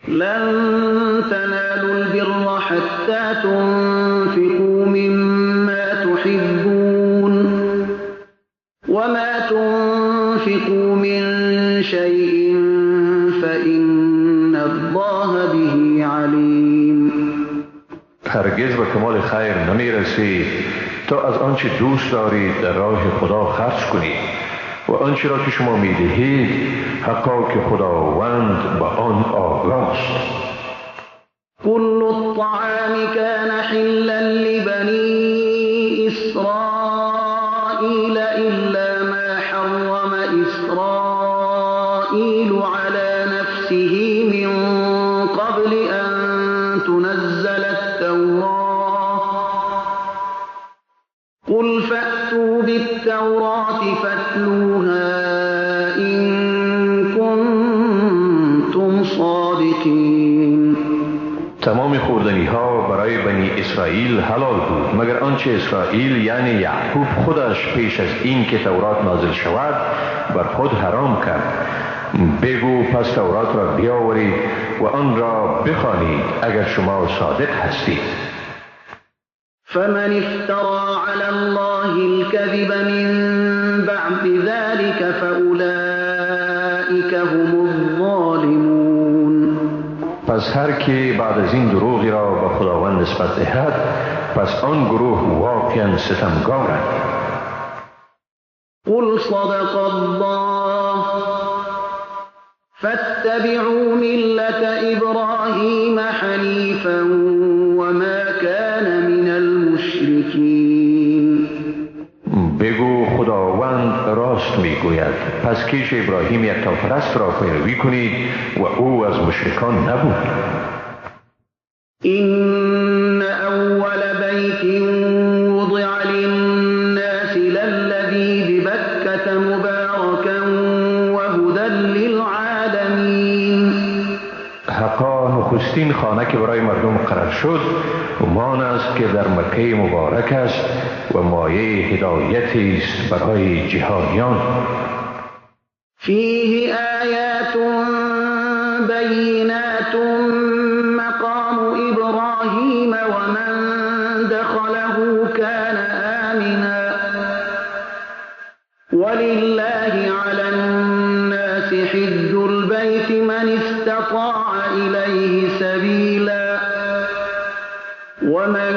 لن تنالوا البر حتى تنفقوا مما تحبون وما تنفقوا من شيء فإن الله به عليم. هرگز به کمال خیر نمی رسید تا از آنچه دوست دارید در راه خدا خرج کنید و آنچه را که شما می دهید حقا که خداوند با آن آگاه است. كل الطعام كان حلا لبني إسرائيل إلا ما حرم إسرائيل على نفسه من قبل أن تنزل التوراة قل فأتوا بالتوراة فاتلوها إن كنتم صادقين. تمام خوردنی ها برای بنی اسرائیل حلال بود مگر آنچه اسرائیل یعنی یعقوب خودش پیش از این که تورات نازل شود بر خود حرام کرد. بگو پس تورات را بیاورید و آن را بخوانید اگر شما صادق هستید. فمن افترى على الله الكذب من بعد ذلك فأولئك هم الظالمون. پس هر کی بعد از این دروغی را به خداوند نسبت دهد پس آن گروه واقعا ستمگارند. قل صدق الله فاتبعوا ملة إبراهيم حنيفا وما كان من المشركين. بگو خداوند راست میگوید پس کیش ابراهیم یکتاپرست را پیروی کنید و او از مشرکان نبود. إن أول بيت وضع للناس للذي ببكة مباركا وهدى للعالمين. حقا نخستین خانه که برای مردم قرار شد همان است که در مکه مبارک است و مایه هدایتی است برای جهانیان. فيه آیات بینات مقام ابراهیم ومن دخله كان آمنا ولله على الناس حج البيت من استطاع إليه سبيلا ومن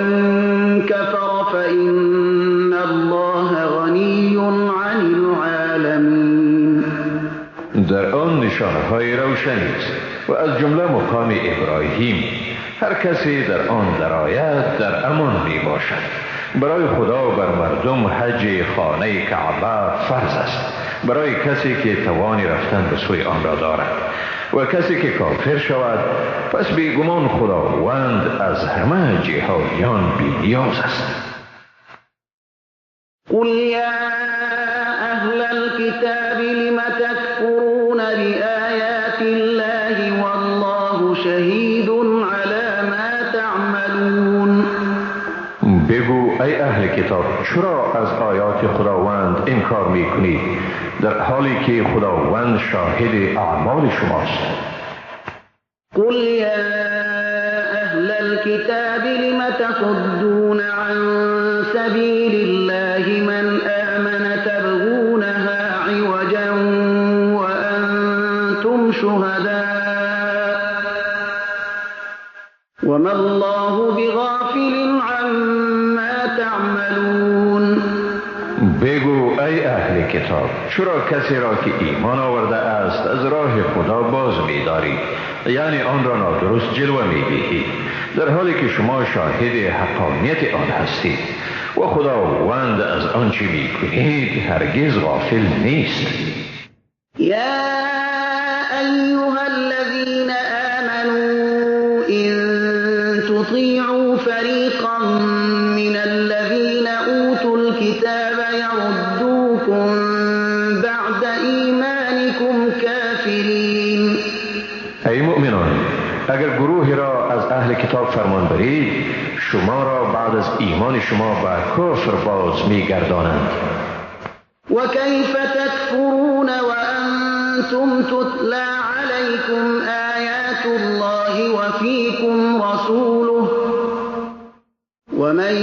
كفر فإن الله غني عن العالمين. در آن نشانه‌های روشنی است و از جمله مقام ابراهیم هر کسی در آن درآید در امان می باشد. برای خدا بر مردم حج خانه کعبه فرض است برای کسی که توانی رفتن به سوی آن را دارد و کسی که کافر شود پس بیگمان خداوند از همه جهانیان بی‌نیاز است. قل یا اهل الكتاب لم تكفرون بآیات الله والله شهید على ما تعملون. بگو ای اهل کتاب چرا از آیات خداوند انکار میکنید در حالی که خداوند شاهد اعمال شماست. قل یا اهل الكتاب لم تصدون عن سبیل الله من آمن تبغونها عوجا وأنتم شهداء وما الله بغافل عما تعملون. بگو ای اهل کتاب چرا کسی را که ایمان آورده است از راه خدا باز می‌دارید یعنی آن را نادرست جلوه می‌دهید در حالی که شما شاهد حقانیت آن هستید و خداوند از آنچه می‌کنید هرگز غافل نیست. یا ایها الذین آمنوا ان تطیعوا فریقا من الذین اوتوا الكتاب يردوكم بعد ایمانكم کافرین. ای مؤمنان اگر گروهی را از اهل کتاب فرمان برید شما را بعد از ایمان شما به کفر باز می‌گردانند. وكيف تكفرون وأنتم تتلى عليكم آيات الله فيكم رسوله ومن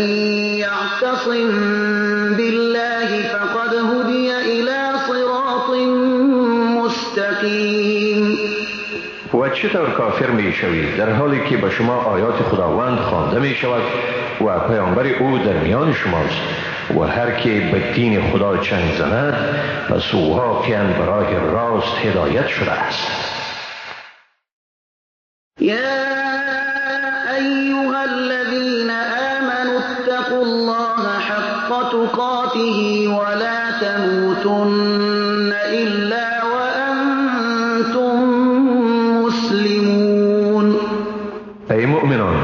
يعتصم بالله فقد هدي إلى صراط مستقیم. و چطور کافر می شوید در حالی که به شما آیات خداوند خوانده می شود و پیامبر او در میان شماست و هر که به دین خدا چنگ زند پس او واقعاً به راه راست هدایت شده است. یا ایها الذین آمنوا اتقوا الله حق تقاته ولا تموتن الا وانتم مسلمون. ای مؤمنان،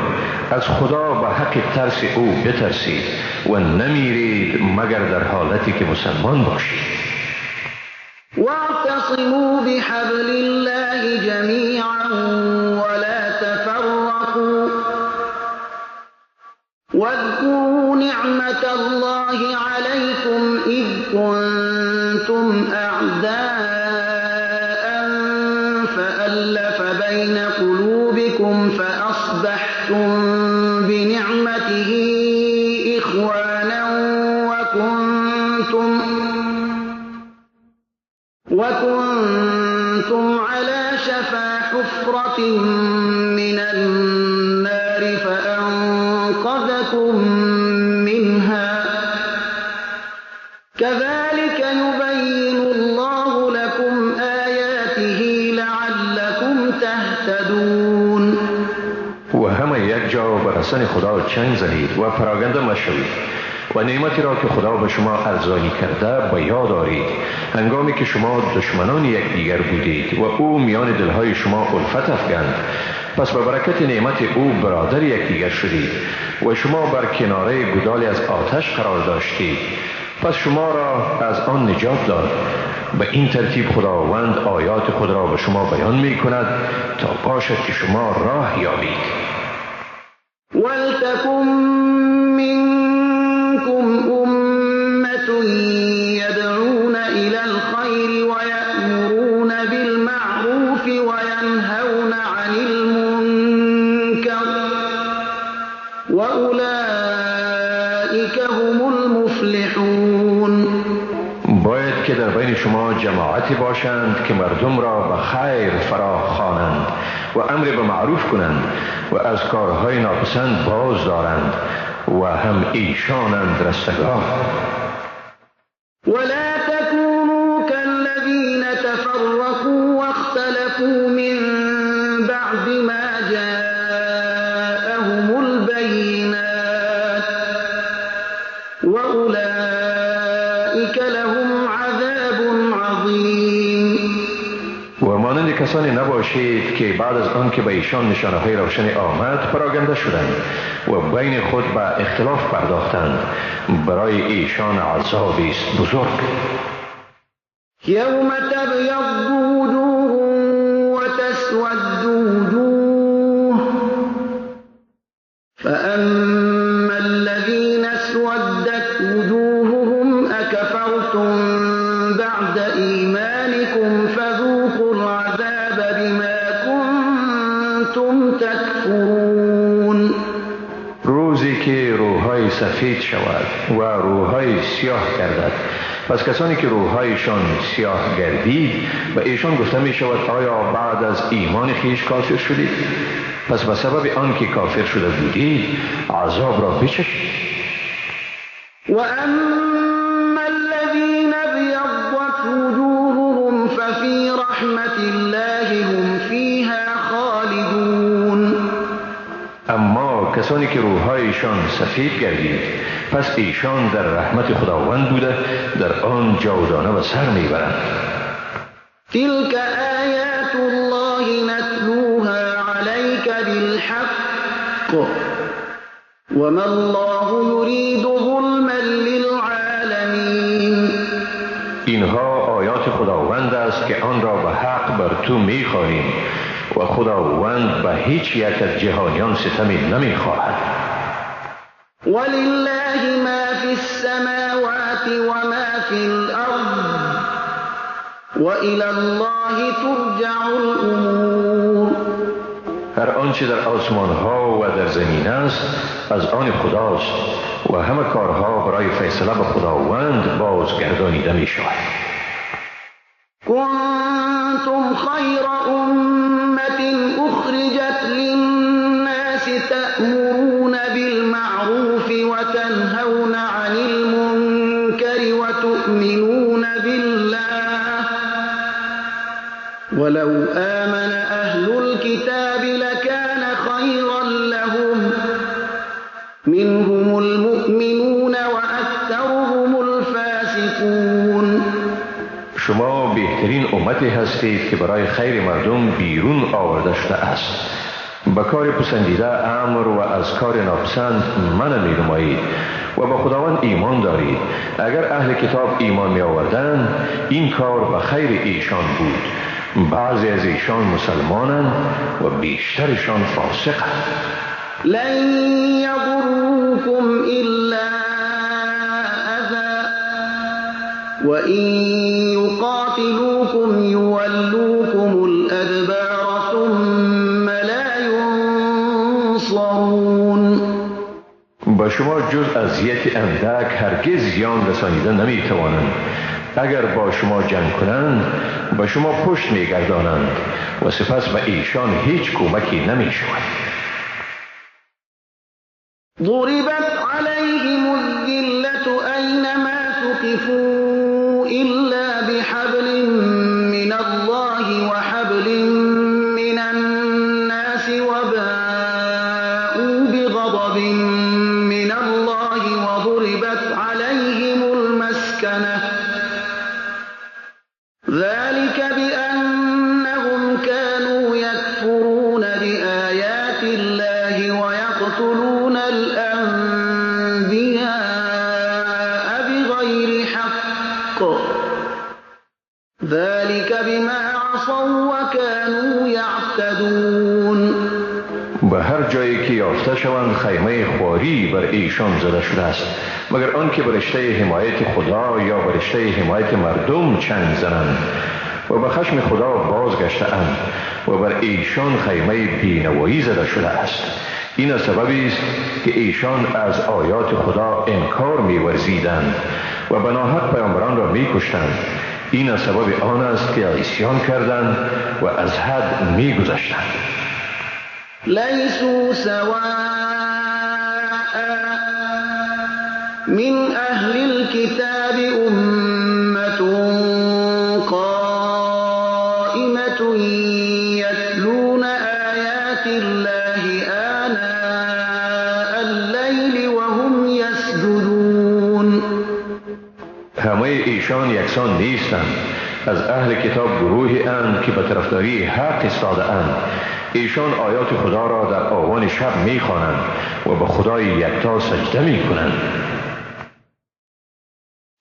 از خدا به حق ترس او بترسید و نمیرید مگر در حالتی که مسلمان باشید. واعتصموا بحبل الله جميعا ولا تفرقوا واذكروا نعمة الله عليكم إذ كنتم أعداء فألف بين قلوبكم فأصبحتم بنعمته إخوانا وكنتم على شفا حفرة من النار فأنقذكم منها كذلك يبين الله لكم آياته لعلكم تهتدون. و همه یک جا بر رسن خدا چنگ زنید و پراگنده مشوید و نعمتی را که خدا به شما ارزانی کرده به یاد آرید هنگامی که شما دشمنان یکدیگر بودید و او میان دلهای شما الفت افکند. پس به برکت نعمت او برادر یکدیگر شدید و شما بر کناره گودالی از آتش قرار داشتید. پس شما را از آن نجات داد. به این ترتیب خداوند آیات خود را به شما بیان می کند تا باشد که شما راه یابید. ولتکن منکم امة یدعون الی الخیر و یأمرون بالمعروف و ینهون عن المنکر و اولئک هم المفلحون. باید که در بین شما جماعتی باشند که مردم را به خیر فرا خوانند و امر به معروف کنند و از کارهای ناپسند باز دارند و هم ایشانند رستگار. ولا تكونوا كالذين تفرقوا واختلفوا من بعد ما جاءهم البينات وأولئك لهم عذاب عظيم. و مانند کسانی نباشید که بعد از آن که به ایشان نشانه‌های روشن آمد پراگنده شدند و بین خود به اختلاف پرداختند. برای ایشان عذابی است بزرگ. یوم تبیض وجوه و تسود وجوه فأما الذين اسودت وجوههم أكفرتم بعد إيمانكم فذوقوا العذاب بما كنتم تكفرون. روزی که روح‌های سفید شود و روح‌های سیاه گردد، پس کسانی که روح‌هایشان سیاه گردید به ایشان گفته می شود آیا بعد از ایمان خیش کافر شدید؟ پس به سبب آن که کافر شده بودید عذاب را بچشید. و اما الذين ابيضت وجوههم ففي رحمة الله هم فيها خالدون. اما کسانی که روح‌هایشان سفید گردید پس ایشان در رحمت خداوند بوده در آن جاودانه و سر میبرند. تلك آیات الله نتلوها عليك بالحق وما الله يريد ظلما للعالمین. اینها آیات خداوند است که آن را به حق بر تو میخوانیم و خداوند به هیچ یک از جهانیان ستمی نمیخواهد. ولله ما فی السماوات وما فی الارض و الی الله ترجع الامور. هر آنچه در آسمان ها و در زمین است از آن خداست و همه کارها برای فیصله به خداوند بازگردانیده می شود. كنتم خير أمة أخرجت للناس تأمرون بالمعروف وتنهون عن المنكر وتؤمنون بالله ولو آمن أهل الكتاب لكان خيرا لهم منهم المؤمنون وأكثرهم الفاسقون. شما بهترین امتی هستید که برای خیر مردم بیرون آورده شده است. به کار پسندیده امر و از کار ناپسند منع می نمایید و به خداوند ایمان دارید. اگر اهل کتاب ایمان می آوردند این کار به خیر ایشان بود. بعضی از ایشان مسلمانند و بیشترشان فاسقند. لن يضروكم إلا أذى وإن يقاتلوكم يولوكم الأدبار ثم لا ينصرون. با شما جز اذیت اندک هرگز زیان رسانیده نمی توانند. اگر با شما جنگ کنند با شما پشت می گردانند و سپس به ایشان هیچ کمکی نمی شود. ضربت عليهم الذلة أينما ثقفوا إلا بحبل من الله وحبل من الناس وباءوا بغضب من الله وضربت عليهم المسكنة ذلك بأنهم كانوا يكفرون بآيات الله ويقتلون الأنبياء بغير حق ذلك بما عصوا وكانوا يعتدون. به هر جایی که یافته شوند خیمه خواری بر ایشان زده شده است مگر آنکه به رشته حمایت خدا یا به رشته حمایت مردم چنگ زنند و به خشم خدا بازگشته اند و بر ایشان خیمه بینوایی زده شده است. این سببی است که ایشان از آیات خدا انکار می‌ورزیدند و به ناحق پیامبران را می‌کشتند. این سبب آن است که عصیان کردند و از حد می‌گذشتند. لیسوا سواء من اهل الكتاب امة قائمة يتلون آیات الله آناء الليل وهم يسجدون. همه ایشان یکسان نیستند. از اهل کتاب گروهی اند که به طرفداری حق ایستاده اند. ایشان آیات خدا را در آوان شب می‌خوانند و به خدای یکتا سجده می‌کنند.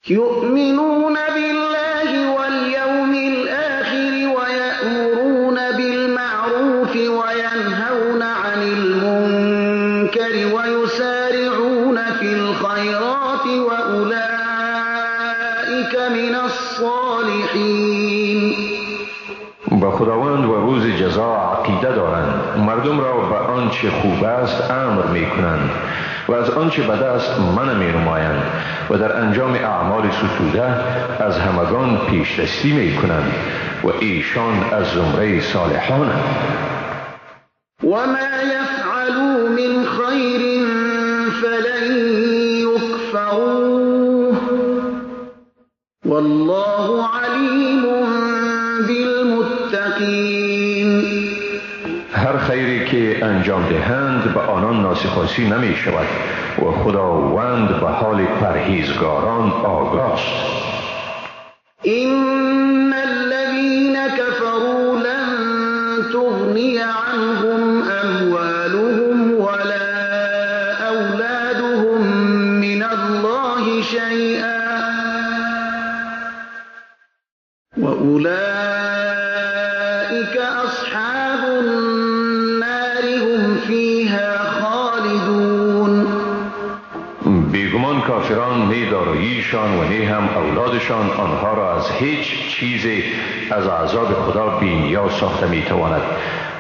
یؤمنون بالله والیوم الآخر ویأمرون بالمعروف وینهون عن المنکر ویسارعون فی الخیرات وأولئک من الصالحین. با خداوند و روز جزا عقیده دارند. مردم را به آنچه خوب است امر می کنند و از آنچه بد است منع می نمایند و در انجام اعمال ستوده از همگان پیش دستی می کنند و ایشان از زمره صالحانند. وما يفعلوا من خير فلن يكفروه والله عليم بالمتقين. هر خیری که انجام دهند به آنان ناسپاسی نمی شود و خداوند به حال پرهیزگاران آگاه است. إن الذين كفروا لن تغني عنهم أموالهم ولا أولادهم من الله شيئا وأولئك أصحاب النار هم فيها خالدون. بیگمان کافران نه داراییشان و نه هم اولادشان آنها را از هیچ چیزی از عذاب خدا بی‌نیاز ساخته می‌تواند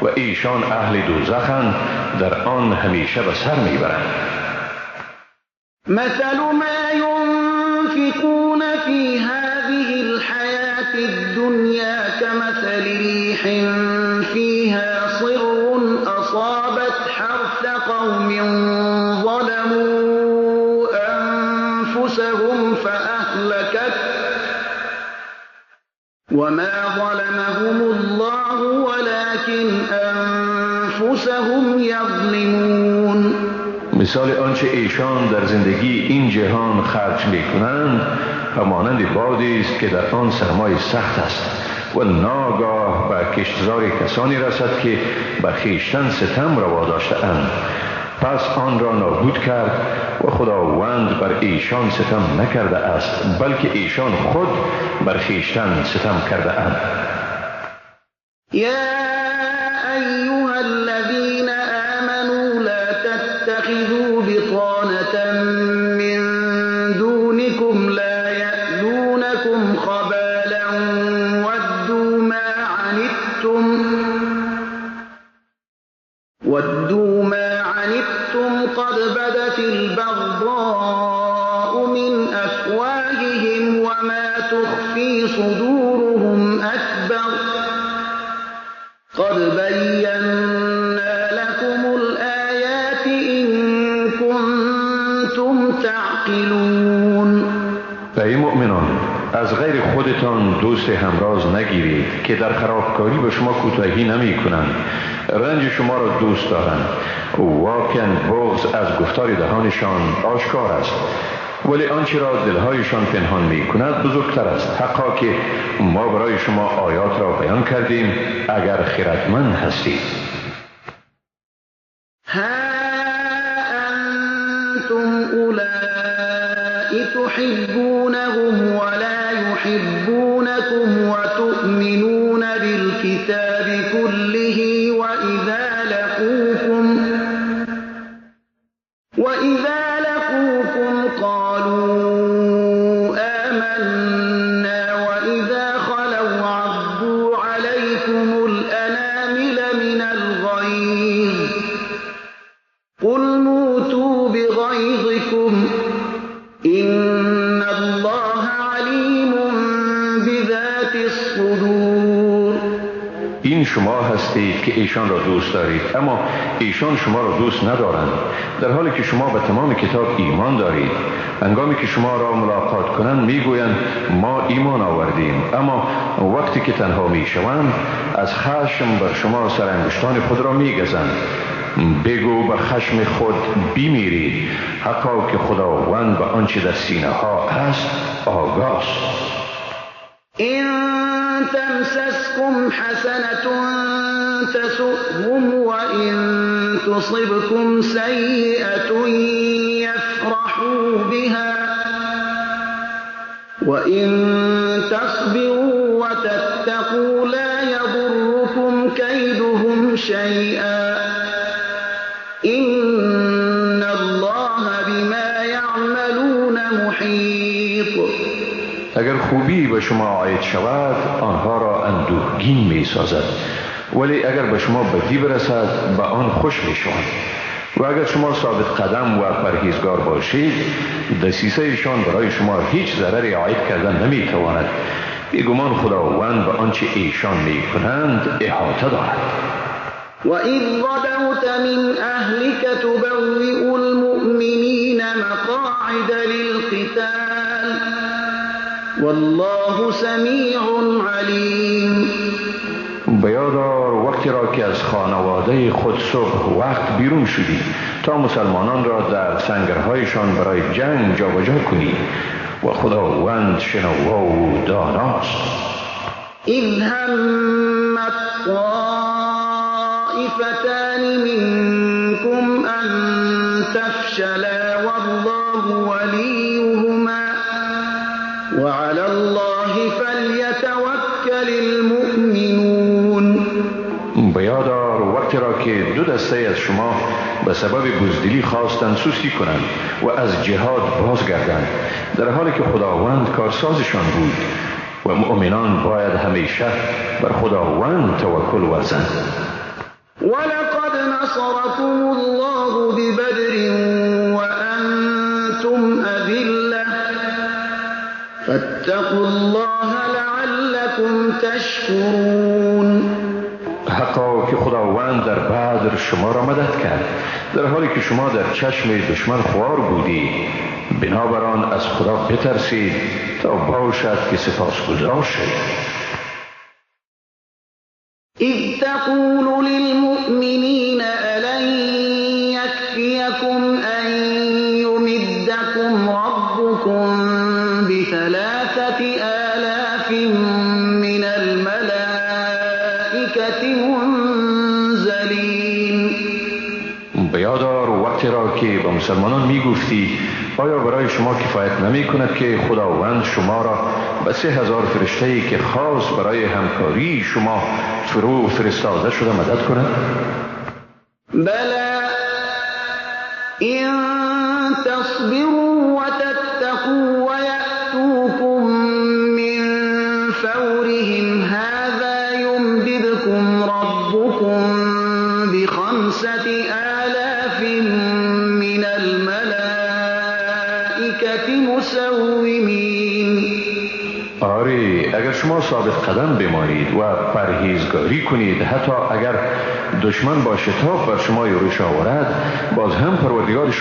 و ایشان اهل دوزخند، در آن همیشه به سر میبرند. مثل ما ينفقون في هذه الحياة الدنيا كمثل ريح فيها صر أصابت حرث قوم ظلموا أنفسهم فأهلكت وما ظلمهم الله ولكن أنفسهم يظلمون. مثال آنچه ایشان در زندگی این جهان خرج می کنند همانند بادی است که در آن سرمای سخت است و ناگاه به کشتزار کسانی رسد که به خویشتن ستم روا داشته اند، پس آن را نابود کرد و خداوند بر ایشان ستم نکرده است بلکه ایشان خود بر خویشتن ستم کرده اند. اتخذوا بطانة من دونكم لا يألونكم خبالا ودوا ما عنتم قد بدت البغضاء من أفواههم وما تخفي صدورهم أكبر قد بينا لكم الآيات إن كنتم تعقلون. ای مؤمنان، از غیر خودتان دوست همراز نگیرید که در خرابکاری به شما کوتاهی نمی کنند، رنج شما را دوست دارند. واقعا بغض از گفتار دهانشان آشکار است، ولی آنچه را دلهایشان پنهان می کند بزرگتر است. حقا که ما برای شما آیات را بیان کردیم اگر خردمند هستید. ها انتم اولائی تحبونهم ولا يحبونكم وتؤمنون بالكتاب كله وإذا لقوكم قالوا آمنا وإذا خلوا عضوا عليكم الأنامل من الغيظ قل موتوا بغيظكم إن الله عليم بذات الصدور. این شما هستید که ایشان را دوست دارید اما ایشان شما را دوست ندارند، در حالی که شما به تمام کتاب ایمان دارید. هنگامی که شما را ملاقات کنند میگویند ما ایمان آوردیم، اما وقتی که تنها میشوند از خشم بر شما سرانگشتان خود را میگزند. بگو به خشم خود بمیرید، حقا که خداوند به آنچه در سینه ها است آگاه است. إن تمسسكم حسنة تسؤهم وإن تصبكم سيئة يفرحوا بها وإن تصبروا وتتقوا لا يضركم كيدهم شيئا إن الله بما يعملون محيط. اگر خوبی به شما عاید شود آنها را اندوهگین می سازد، ولی اگر به شما بدی برسد به آن خوش می شوند. و اگر شما ثابت قدم و پرهیزگار باشید دسیسه ایشان برای شما هیچ ضرری عاید کردن نمی تواند. بیگمان خداوند به آنچه ایشان می کنند احاطه دارد. وَإِذْ غَدَوْتَ مِنْ أَهْلِكَ تُبَوِّئُ الْمُؤْمِنِينَ مَقَاعِدَ لِلْقِتَالِ والله سمیع علیم. بیادار وقتی را که از خانواده خود صبح وقت بیرون شدی تا مسلمانان را در سنگرهایشان برای جنگ جابجا کنی و خداوند شنوا و داناست. اذ همت طائفتان منكم ان تفشلا والله وليهما وعلى الله فليتوكل المؤمنون. بیادار وقتی را که دو دسته از شما به سبب بزدلی خواستند سستی کنند و از جهاد بازگردند، در حالی که خداوند کارسازشان بود و مؤمنان باید همیشه بر خداوند توکل ورزند. ولقد نصركم الله ببدر وأنتم أذلة فاتقوا الله لعلكم تشكرون. حقا که خداوند در بدر شما را مدد کرد در حالی که شما در چشم دشمن خوار بودید. بنابراین از خدا بترسید تا باشد که سپاسگزار شوید. إذ تقول للمؤمنين ألن يكفيكم أن يمدكم ربكم ب3,000 من الملائكة منزلين. بیادار وقتی را که به مسلمانان می گفتی آیا برای شما کفایت نمی کند که خداوند شما را به 3,000 فرشته‌ای که خاص برای همکاری شما فرستاده شده مدد کند؟ بلی إن تصبروا وتتقوا ويأتوكم من فورهم هذا يمددكم ربكم ب5,000 من الملائكة مسومين. آری اگر شما ثابت قدم بمانید و پرهیزگاری کنید حتی اگر دشمن با شتاب بر شما یورش آورد باز هم پروردگار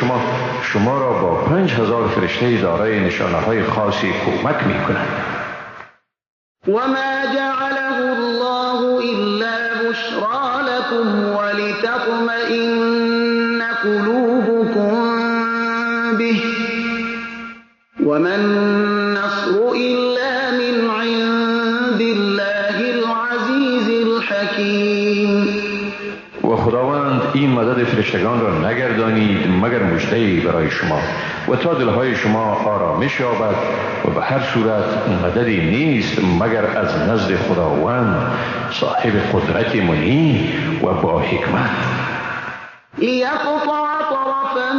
شما را با 5,000 فرشته دارای نشانه های خاصی کمک می کند. وما جعله الله إلا بشرى لكم ولتطمئن قلوبكم به وما النصر إلا من عند الله العزيز الحكيم. و خداوند این مدد فرشتگان را نگردانید مگر مژده‌ای برای شما و تا دلهای شما آرامش یابد و به هر صورت مددی نیست مگر از نزد خداوند صاحب قدرت منی و با حکمت. ليقطع طرفا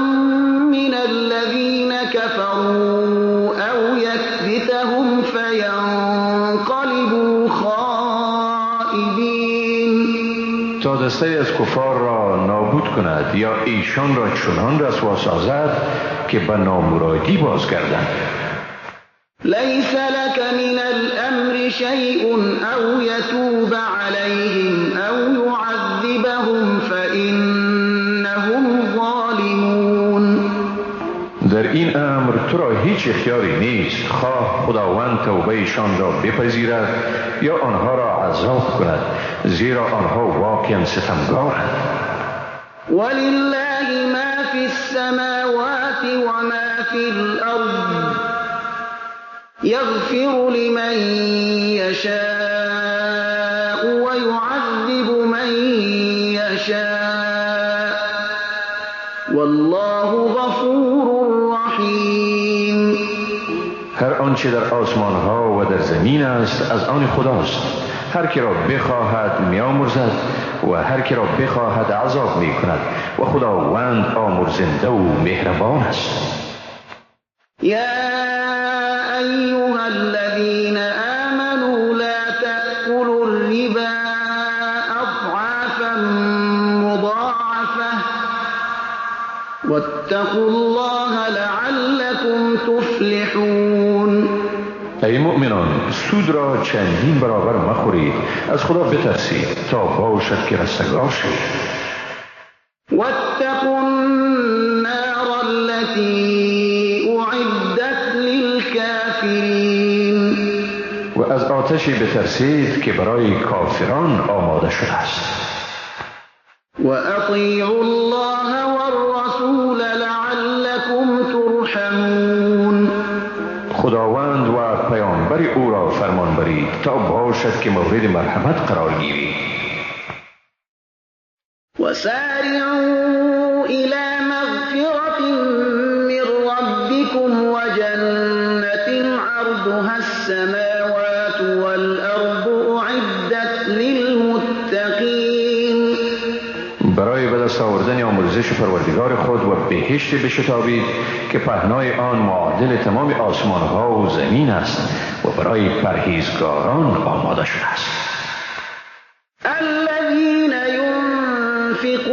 من الذين كفروا أو يكبتهم فينقلبوا خائبين. تا دسته از کفار را نابود کند یا ایشان را چنان رسوا سازد که به نامرادی بازگردند. ليس لك من الأمر شيء أو يتوب عليهم أو يعذبهم فإنهم ظالمون. در این امر تو را هیچ اختیاری نیست خواه خداوند توبه ایشان را بپذیرد یا آنها را عذاب کند زیرا آنها واقعا ستمگارند. ولله ما في السماوات وما في الأرض يغفر لمن يشاء ويعذب من يشاء والله غفور رحیم. هر آنچه در آسمان ها و در زمین است از آن خداست. هر که را بخواهد میامرزد و هر که را بخواهد عذاب می کند و خداوند آمرزنده و مهربان است. یا أيها الذين آمنوا لا تأكلوا الربا أضعافا مضاعفة واتقوا الله لعلكم تفلحون. ای مؤمنان سود را چندین برابر مخورید از خدا بترسید تا باشد که رستگار شوید. واتقوا النار التي أعدت للكافرين. و از آتشی بترسید که برای کافران آماده شده است. وأطيعوا الله والرسول لعلكم ترحمون. خداوند و پیامبر او را فرمان برید تا باشد که مورد مرحمت قرار گیرید. وسارعوا إلى مغفرة من ربكم وجنة عرضها السماوات والأرض أعدت للمتقين. برای به دست آوردن آمرزش پروردگار خود و بهشت بشتابید که پهنای آن معادل تمام آسمان ها و زمین است و برای پرهیزگاران آماده شده است. الذين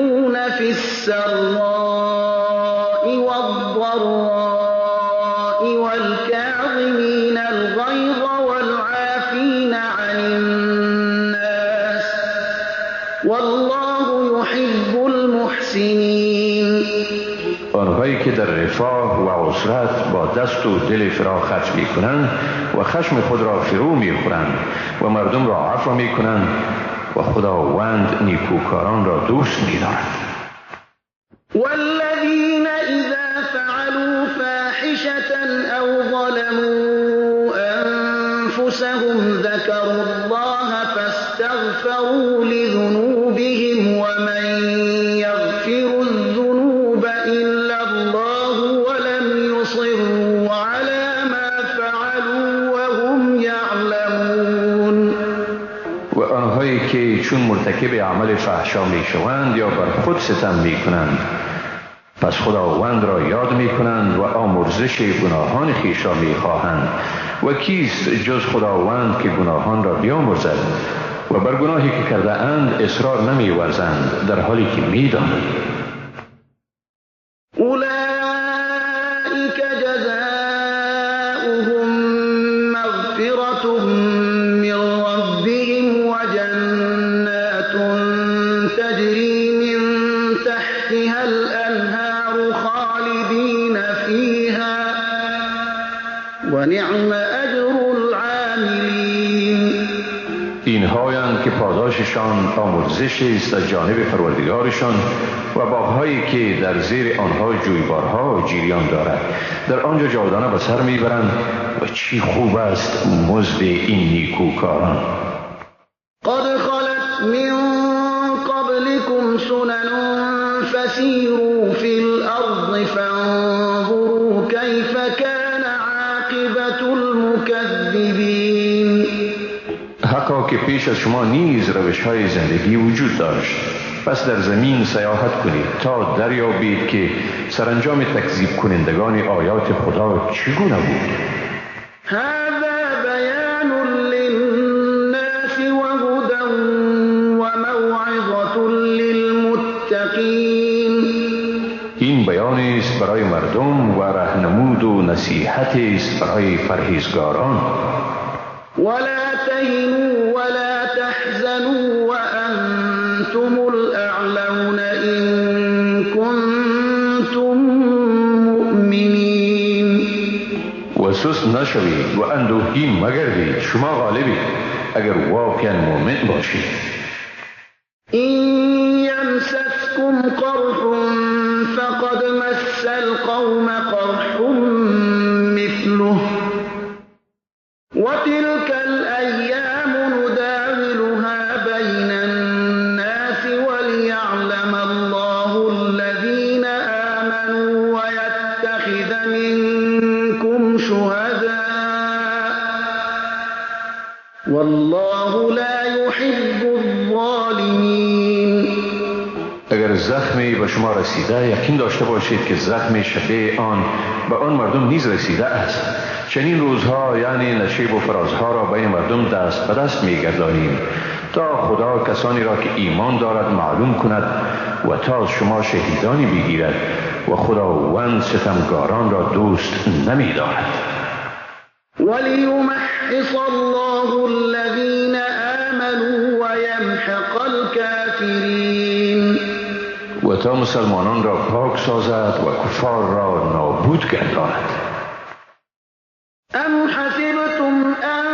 ينفقون في السراء والضراء والكاظمين الغيظ والعافين عن الناس والله يحب المحسنين. آنهایی که در رفاه و عسرت با دست و دل فراخ خرج می کنند و خشم خود را فرو می خورند و مردم را عفو می کنند و خداوند نیکوکاران را دوست می دارد. والذین اذا فعلوا فاحشة او ظلموا انفسهم ذكروا الله فاستغفروا لذنوبهم ومن يغفر الذنوب إلا الله ولم يصروا على ما فعلوا وهم يعلمون. و آنهایی که چون مرتکب عمل فحشا می شوند یا بر خود ستم می کنند پس خداوند را یاد می کنند و آمرزش گناهان خویش را می خواهند و کیست جز خداوند که گناهان را بیامرزد و بر گناهی که کرده اند اصرار نمی ورزند در حالی که می دانند. أولئك جزاؤهم مغفرة من ربهم وجنات تجري من تحتها الأنهار خالدين فيها ونعم أجر العاملين. اینهایند که پاداششان آمرزش است از جانب پروردگارشان و باغهایی که در زیر آنها جویبارها جریان دارد در آنجا جاودانه به سر میبرند و چی خوب است مزد این نیکوکاران. قد خلت من قبلكم سنن فسيروا في الأرض فانظروا كيف كان عاقبة المكذبين. حقا که پیش از شما نیز روش‌های زندگی وجود داشت، پس در زمین سیاحت کنید تا دریابید که سرانجام تکذیب کنندگان آیات خدا چگونه بود. هذا بیان للناس وهدى وموعظة للمتقین. این بیان است برای مردم و راهنمود و نصیحت است برای پرهیزگاران. ولا تهنوا ولا تحزنوا وأنتم الأعلون إن كنتم مؤمنين. و سست نشوید و اندوهگین مگردید، شما غالبید اگر واقعا مؤمن باشید. إن يمسسكم قرح فقد مس القوم قرح مثله وتلك الأيام نداولها بين الناس وليعلم الله الذين آمنوا ويتخذ منكم شهداء والله لا يحب الظالمين. اگر زخمی به شما رسیده یقین داشته باشید که زخم شبیه آن به آن مردم نیز رسیده است. چنین روزها یعنی نشیب و فرازها را بین مردم دست به دست می‌گردانیم تا خدا کسانی را که ایمان دارد معلوم کند و تا از شما شهیدانی بگیرد و خداوند ستمگاران را دوست نمی‌دارد. وَلِيُمَحِّصَ اللَّهُ الَّذِينَ آمَنُوا وَيَمْحَقَ الْكَافِرِينَ. و تا مسلمانان را پاک سازد و کفار را نابود گرداند. أَمْ حَسِبْتُمْ أَن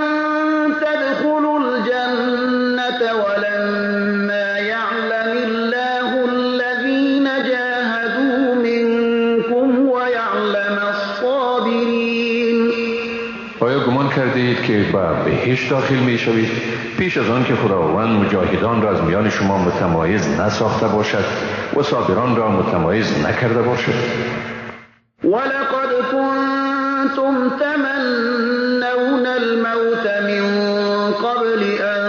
تَدْخُلُوا الْجَنَّةَ وَلَمَّا يَعْلَمِ اللَّهُ الَّذِينَ جَاهَدُوا مِنكُمْ وَيَعْلَمَ الصَّابِرِينَ. آیا گمان کردید که به بهشت داخل می شوید پیش از آن که خداوند مجاهدان را از میان شما متمایز نساخته باشد و صابران را متمایز نکرده باشد؟ وَلَقَدْ كُنتُمْ تَمَنَّوْنَ الْمَوْتَ مِنْ قَبْلِ أَنْ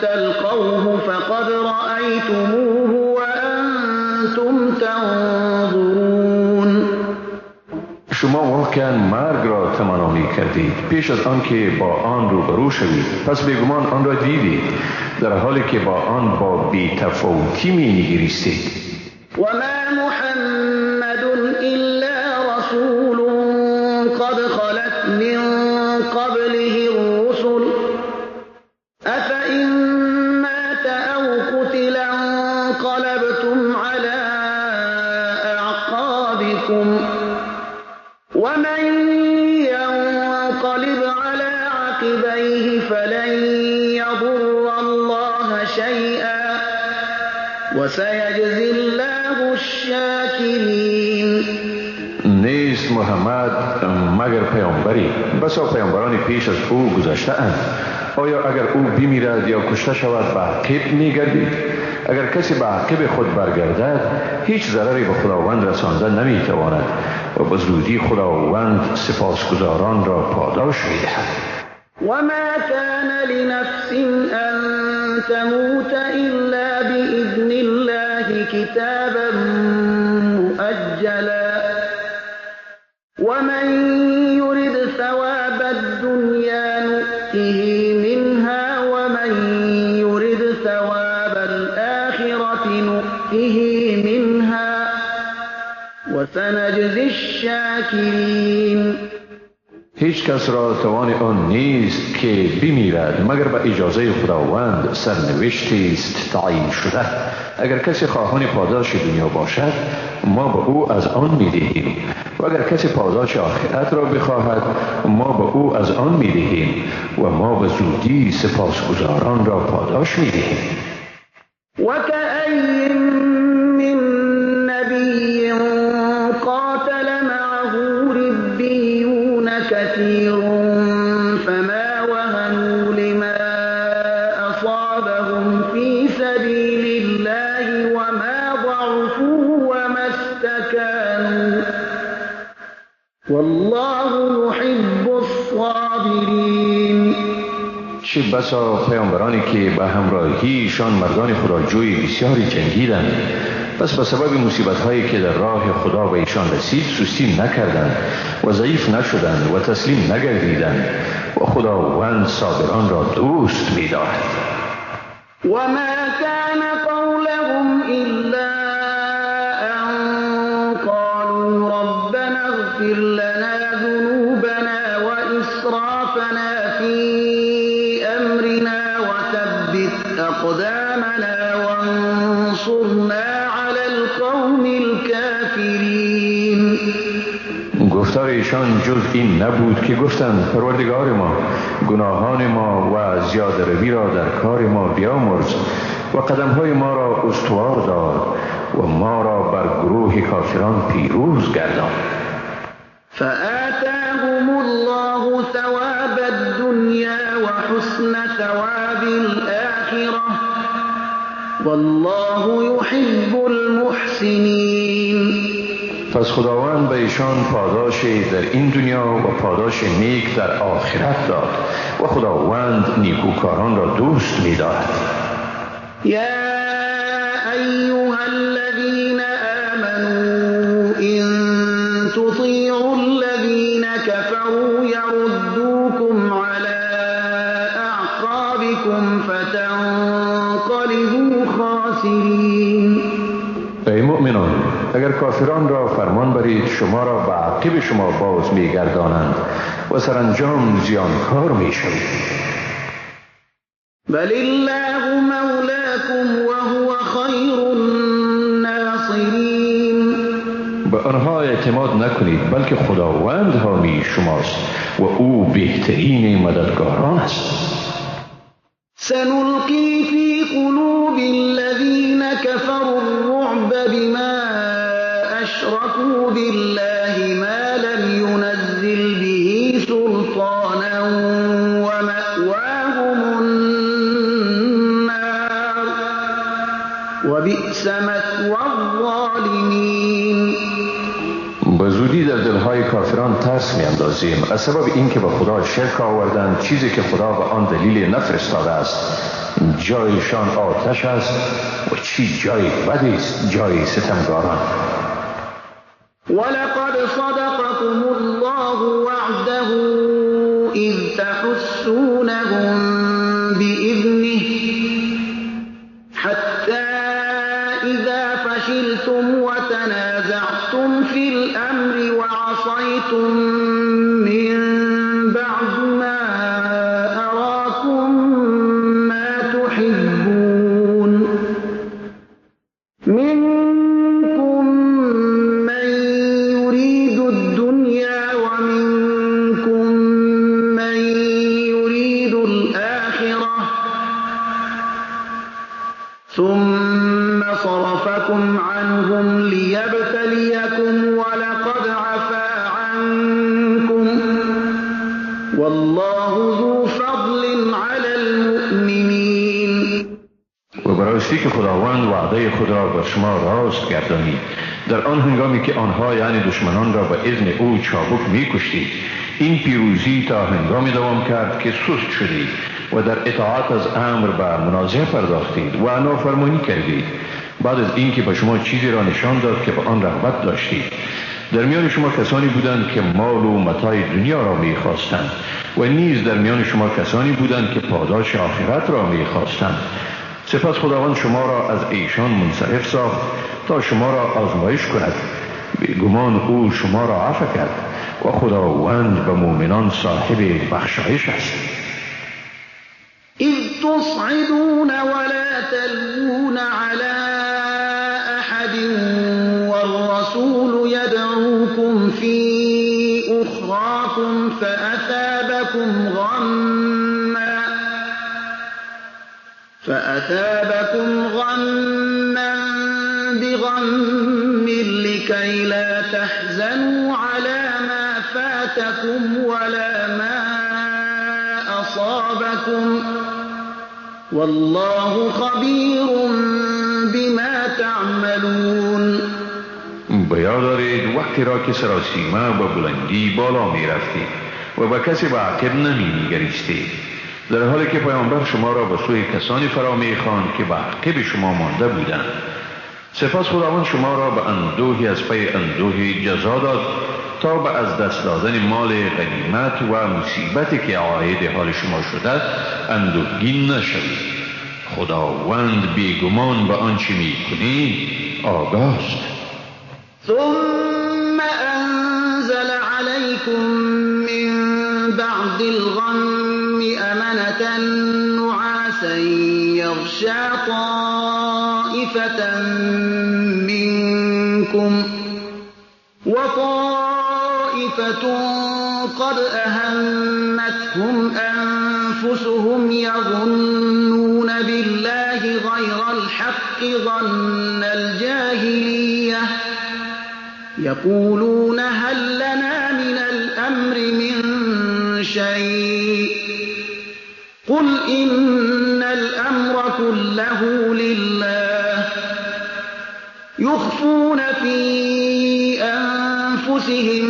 تَلْقَوْهُ فَقَدْ رَأَيْتُمُوهُ وَأَنْتُمْ تَنْظُرُونَ. شما واقعا مرگ را تمنا می کردید پیش از آن که با آن روبرو شوید، پس بیگمان آن را دیدید در حالی که با آن با بی‌تفاوتی می نگریستید. انقلبتم على أعقابكم ومن ينقلب على عقبيه فلن يضر الله شيئا وسيجزي الله الشاكرين. نیست محمد مگر پیامبری، بسا پیامبران پیش از او گذشته اند. آیا اگر او بمیرد یا کشته شود به عقب میگردید؟ اگر کسی به عقب خود برگردد هیچ ضرری به خداوند رسانده نمیتواند و به زودی خداوند سپاسگزاران را پاداش میدهد. وما كان لنفس أن تموت إلا بإذن الله كتابا مؤجلا ومن يرد ثواب الدنيا نؤته منها ومن يرد ثواب الآخرة نؤته منها وسنجزي الشاكرين. هیچ کس را توان آن نیست که بمیرد مگر به اجازه خداوند، سرنوشتی است تعیین شده. اگر کسی خواهان پاداش دنیا باشد ما به او از آن میدهیم و اگر کسی پاداش آخرت را بخواهد ما به او از آن میدهیم و ما به زودی سپاسگزاران را پاداش میدهیم. وكأي من نبي قاتل معه ربيون كثير فما وهنوا لما أصابهم في سبيل الله وما ضعفوا وما استكانوا والله يحب الصابرين. چه بسا پیامبرانی که به همراهیشان مردان خداجوی بسیاری جنگیدند، پس به سبب مصیبت هایی که در راه خدا به ایشان رسید سستی نکردند و ضعیف نشدند و تسلیم نگردیدند و خداوند صابران را دوست می‌دارد. وما كان قولهم إلا أن قالوا ربنا اغفر لنا ذنوبنا وإسرافنا في أمرنا وثبت أقدامنا وانصرنا على القوم الكافرين. گفتار ایشان جز این نبود که گفتند پروردگار ما گناهان ما و زیاده روی را در کار ما بیامرز و قدمهای ما را استوار دار و ما را بر گروه کافران پیروز گردان. فآتاهم الله ثواب الدنيا وحسن ثواب الآخرة والله يحب المحسنين. پس خداوند به ایشان پاداش در این دنیا و پاداش نیک در آخرت داد و خداوند نیکوکاران را دوست می دارد. يا أيها الذين آمنوا إن تطيعوا الذين كفروا يردوكم على أعقابكم فتنقلبوا خاسرين. ای مؤمنان اگر کافران را فرمان برید شما را به عقب شما باز می گردانند و سرانجام زیانکار می شوید. بل الله مولاكم وهو خير الناصرين. به آنها اعتماد نکنید بلکه خداوند حامی شماست و او بهترین مددگاران است. سنلقي في قلوب الذين كفروا الرعب بما أشركوا بالله ما لم ينزل به سلطانا ومأواهم النار وبئس مثوى الظالمين. به زودی در دلهای کافران ترس می اندازیم از سبب اینکه به خدا شرک آوردند چیزی که خدا به آن دلیل نفرستاده است. جایشان آتش است و چی جای بدی است جای ستمگاران. ولقد صدقكم الله وعده إذ تحسونهم بإذنه حتى إذا فشلتم وتنازعتم في الأمر وعصيتم من بعد ما أراكم ما تحبون منكم من يريد الدنيا ومنكم من يريد الآخرة ثم صرفكم عنهم ليبتليكم ولقد عفا عنكم والله ذو فضل على المؤمنين. و براستی که خداوند وعده خود را بر شما راست گردانید در آن هنگامی که آنها یعنی دشمنان را به اذن او چابک می‌کشتید، این پیروزی تا هنگامی دوام کرد که سست شدید و در اطاعت از امر به منازعه پرداختید و نافرمانی کردید. بعد از اینکه به شما چیزی را نشان داد که به آن رغبت داشتید. در میان شما کسانی بودند که مال و متاع دنیا را می‌خواستند و نیز در میان شما کسانی بودند که پاداش آخرت را می‌خواستند. سپس خداوند شما را از ایشان منصرف ساخت تا شما را آزمایش کند. بیگمان او شما را عفو کرد و خداوند به مؤمنان صاحب بخشایش است. إذ تصعدون ولا تلوون على أحد والرسول يدعوكم في أخراكم فأثابكم غما بغم لكي لا تحزنوا على ما فاتكم ولا ما أصابكم والله خبير بما تعملون. بیاد دارید وقتی را که سراسیمه به بلندی بالا می رفتید و به کسی به عقب نمی نگریستید، در حالی که پیامبر شما را به سوی کسانی فرا می خواند که به عقب شما مانده بودند. سپس خداوند شما را به اندوهی از پی اندوهی جزا داد تا به از دست دادن مال غنیمت و مصیبتی که عاید حال شما شده اندوهگین نشوید. خداوند بیگمان به آنچه می کنید آگاه است. ثم أنزل عليكم من بعد الغم أمنة نعاسا يغشى طائفة منكم وطائفة قد أهمتهم أنفسهم يظنون بالله غير الحق ظن الجاهلية يقولون هل لنا من الأمر من شيء قل إن الأمر كله لله يخفون في أنفسهم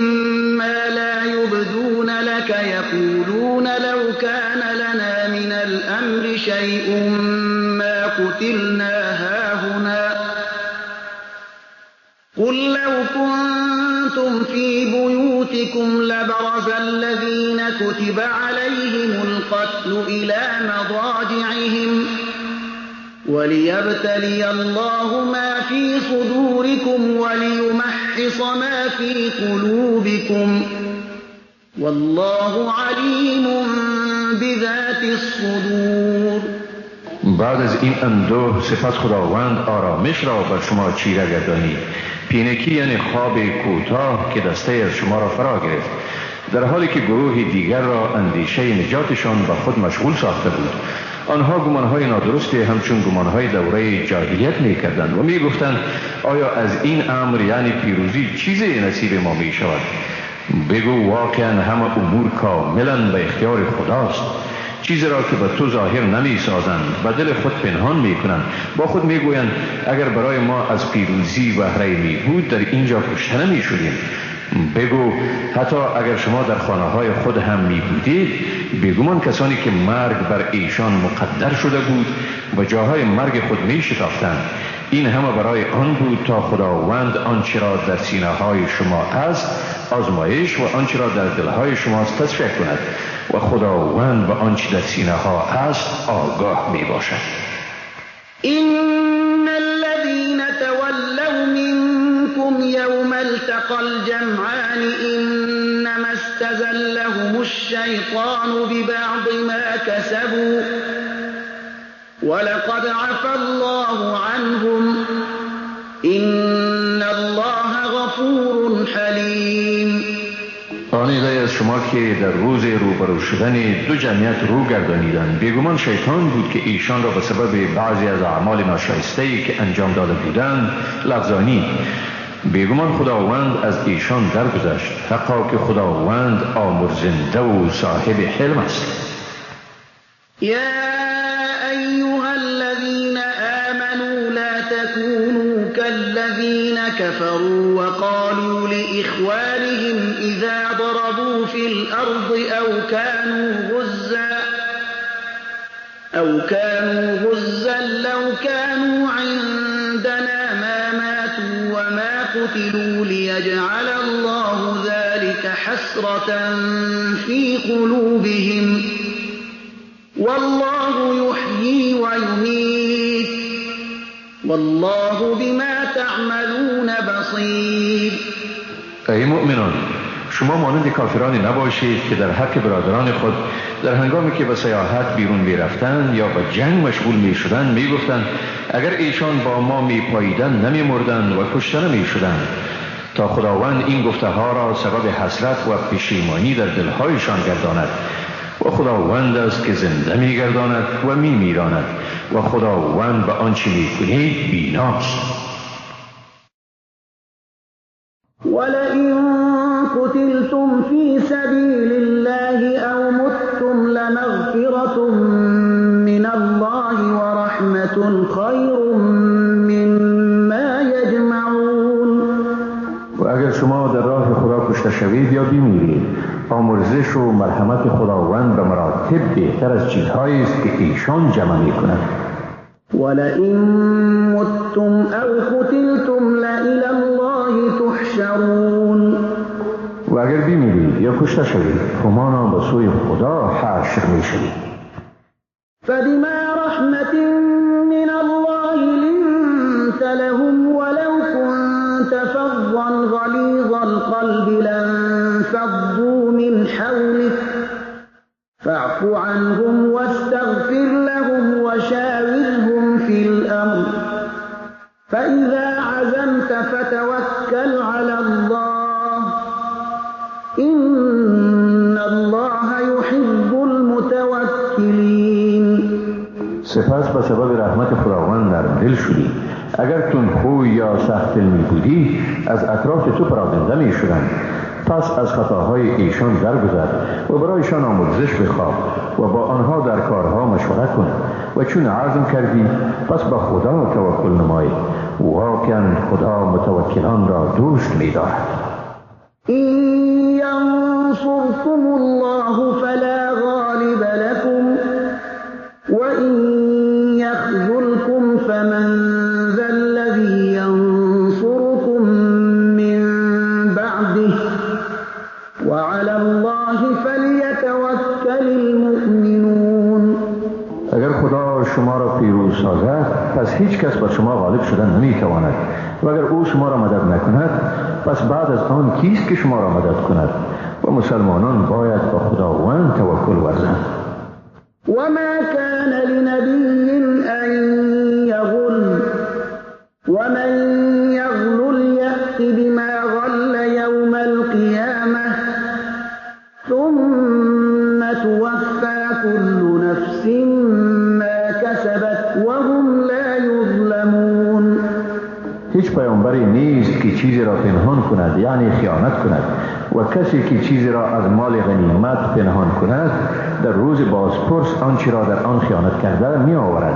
ما لا يبدون لك يقولون لو كان لنا من الأمر شيء ما قتلنا هاهنا قل لو كنتم في بيوتكم لبرز الذين كتب عليهم القتل إلى مضاجعهم وليبتلي الله ما في صدوركم وليمحص ما في قلوبكم والله عليم بذات الصدور. بعد از این اندوه سپس خداوند آرامش را بر شما چیره گردانید. پینکی یعنی خواب کوتاه که دسته از شما را فرا گرفت، در حالی که گروه دیگر را اندیشه نجاتشان به خود مشغول ساخته بود. آنها گمانهای نادرستی همچون گمانهای دوره جاهلیت می کردند و می گفتند آیا از این امر یعنی پیروزی چیزی نصیب ما می شود؟ بگو واقعا همه امور کاملا به اختیار خداست. چیزی را که به تو ظاهر نمی سازند به دل خود پنهان می کنند. با خود می گویند اگر برای ما از پیروزی بهره می بود در اینجا کشته نمی شدیم. بگو حتی اگر شما در خانه های خود هم می بودید، بیگمان کسانی که مرگ بر ایشان مقدر شده بود و جاهای مرگ خود می شتافتند. این همه برای آن بود تا خداوند آنچه را در سینه های شما است آزمایش و آنچه را در دلهای شما تصفیه کند و خداوند به آنچه در سینه ها است آگاه می باشد. إن الذين تولوا منكم يوم التقى الجمعان إنما استزلهم الشيطان ببعض ما كسبوا ولقد عفى الله عنهم إن الله غفور حليم. آن ایده از شما که در روز روبرو شدن دو جمعیت رو گردانیدند، بیگمان شیطان بود که ایشان را به سبب بعضی از اعمال ناشایسته‌ای که انجام داده بودند لغزانید. بیگمان خداوند از ایشان درگذشت، حقا که خداوند آمرزنده و صاحب حلم است. يا أيها الذين آمنوا لا تكونوا كالذين كفروا وقالوا لإخوانهم إذا ضربوا في الأرض أو كانوا غزا لو كانوا عندنا ما ماتوا وما قتلوا ليجعل الله ذلك حسرة في قلوبهم والله يحيي ويميت والله بما تعملون بصير. ای مؤمنان، شما مانند کافرانی نباشید که در حق برادران خود در هنگامی که به سیاحت بیرون می رفتند یا به جنگ مشغول می شدند می گفتند اگر ایشان با ما می پاییدند نمی مردند و کشته نمی شدند، تا خداوند این گفته ها را سبب حسرت و پشیمانی در دلهایشان گرداند. و خداوند است که زنده می گرداند و می میراند و خداوند به آنچه می کنید بیناست. ولئن قتلتم في سبيل الله أو متم لمغفرة من الله ورحمة خير مما يجمعون. و اگر شما در راه خدا کشته شوید یا بمیرید، آمرزش و مرحمت خداوند به مراتب بهتر از چیزهایی است که ایشان جمع می کند. ولئن متم او قتلتم لإلی الله تحشرون. و اگر بمیرید یا کشته شوید، همانا به سوی خدا حشر می شوید. فبما رحمة من الله لنت لهم ولو كنت فظا غليظ القلب لانفضوا من حولك فاعف عنهم واستغفر لهم وشاورهم في الأمر فإذا عزمت فتوكل على الله إن الله يحب المتوكلين. سپس به سبب رحمت خداوند نرم دل شدی. اگر تندخوی یا سخت دل بودی، از اطراف تو پراکنده می شدند. پس از خطاهای ایشان درگذر و برایشان آمرزش بخواه و با آنها در کارها مشورت کن و چون عزم کردی پس به خدا توکل نمای. واقعا خدا متوکلان را دوست می دارد. این ینصركم الله فلا غالب لكم و این یخذلكم فمن ذا الذی ینصركم من بعده وعلى الله فلیتوکل المؤمنون. اگر خدا شما را پیروز سازد پس هیچ کس بر شما غالب شدن نمی تواند و اگر او شما را مدد نکند پس بعد از آن کیست که شما را مدد کند؟ و مسلمانان باید به خداوند توکل ورزند. وما كان لنبي أن يغل ومن يغل يأت بما غل يوم القيامة ثم توفى كل نفس ما كسبت وهم لا يظلمون. هیچ پیامبری نیست که چیزی را پنهان کند یعنی خیانت کند و کسی که چیزی را از مال غنیمت پنهان کند در روز بازپرس آنچه را در آن خیانت کرده می آورد.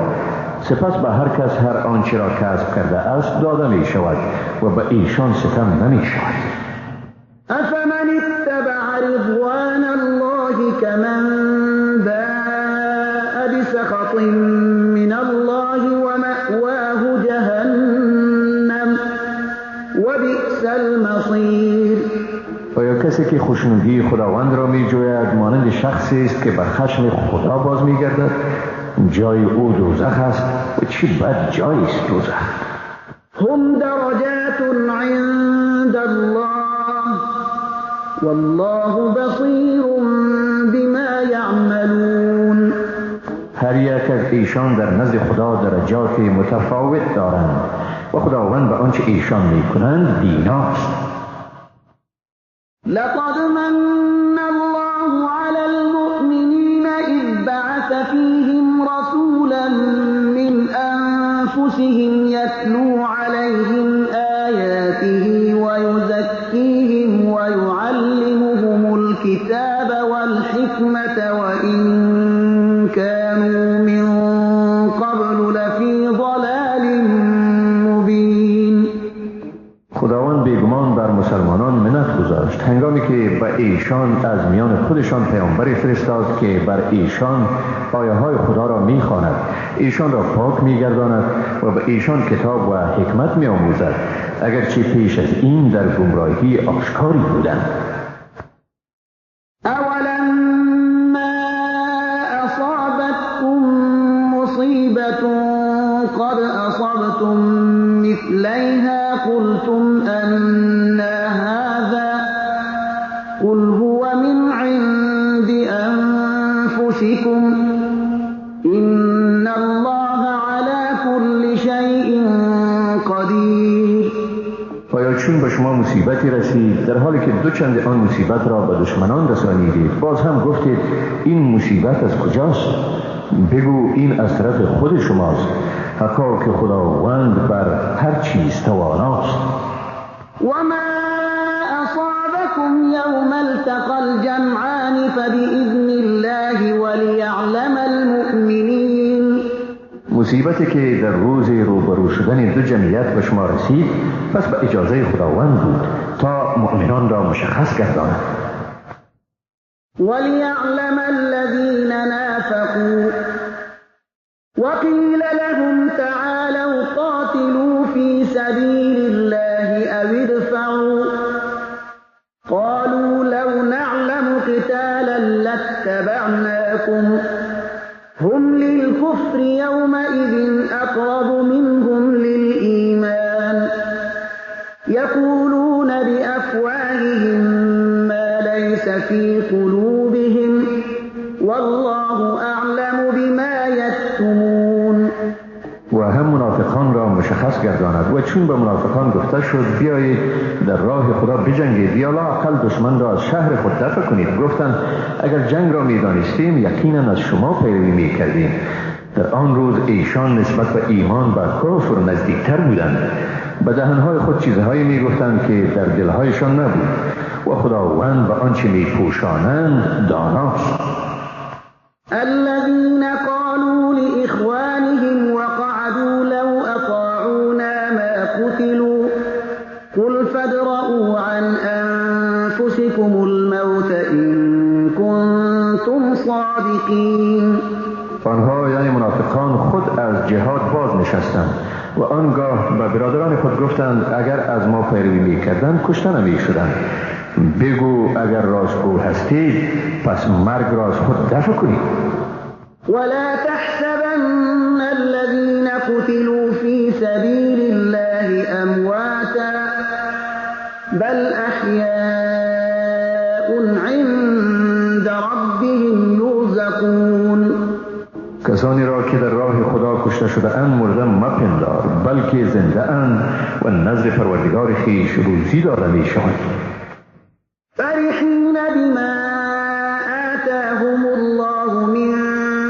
سپس به هر کس هر آنچه را کسب کرده است داده می شود و به ایشان ستم نمی شود. افمن اتبع رضوان الله كمن باء بسخط من الله ومأواه جهنم وبئس المصير. آیا کسی که خوشنودی خداوند را می جوید مانند شخصی است که به خشم خدا باز می گردد؟ جای او دوزخ است و چه بد جایی است دوزخ. هم درجات عند الله والله بصیر بما یعملون. هر یک از ایشان در نزد خدا درجات متفاوت دارند، و خداوند به آنچه ایشان میکنند بیناست. لقد من الله على المؤمنين إذ بعث فيهم رسولا من أنفسهم يتلو عليهم آياته ويزكيهم ويعلمهم الكتاب والحكمة وإن كانوا من قبل لفي ضلال مبين. خداوند بیگمان بر مسلمانان منت گذاشت هنگامی که به ایشان از میان خودشان پیامبری فرستاد که بر ایشان آیه های خدا را میخواند، ایشان را پاک میگرداند و به ایشان کتاب و حکمت میآموزد، اگرچه پیش از این در گمراهی آشکاری بودند. أولما أصابتكم مصيبة قد أصبتم مثليها قلتم أنى هذا قل هو من عند أنفسكم إن الله على كل شيء قدير. آیا چون به شما مصیبتی رسید در حالی که دوچند آن مصیبت را به دشمنان رسانیدید باز هم گفتید این مصیبت از کجاست؟ بگو این از طرف خود شماست، حقا که خداوند بر هر چیز تواناست. وما أصابكم يوم التقى الجمعان فبإذن الله وليعلم المؤمنين. مصیبتی که در روز روبرو شدن دو جمعیت به شما رسید پس به اجازه خداوند بود تا مؤمنان را مشخص گرداند. وليعلم الذين نافقوا وقيل لهم تعالوا قاتلوا في سبيل الله أو ادفعوا قالوا لو نعلم قتالا لاتبعناكم هم للكفر يومئذ أقرب منهم للإيمان يقولون بأفواههم ما ليس في قلوبهم والله أعلم بما يكتمون. و هم منافقان را مشخص گرداند و چون به منافقان گفته شد بیایید در راه خدا بجنگید یا لااقل دشمن را از شهر خود دفع کنید، گفتند اگر جنگ را میدانستیم یقینا از شما پیروی میکردیم. در آن روز ایشان نسبت به ایمان بر کفر نزدیکتر بودند، به دهنهای خود چیزهایی میگفتند که در دلهایشان نبود و خداوند به آنچه میپوشانند داناست. الذين قالوا لإخوانهم وقعدوا لو أطاعونا ما قتلوا قل فادرءوا عن أنفسكم الموت إن كنتم صادقين. آنها یعنی منافقان خود از جهاد باز نشستند و آنگاه به برادران خود گفتند اگر از ما پیروی میکردند کشته نمیشدند. بگو اگر راستگو هستید پس مرگ را از خود دفع کنید. ولا تحسبن الذين قتلوا في سبيل الله أمواتا بل أحياء عند ربهم يرزقون. کسانی را که در راه خدا کشته شده اند مرده مپندار، بلکه زنده اند و نزد پروردگار خویش روزی داده میشوند. فرحين بما آتاهم الله من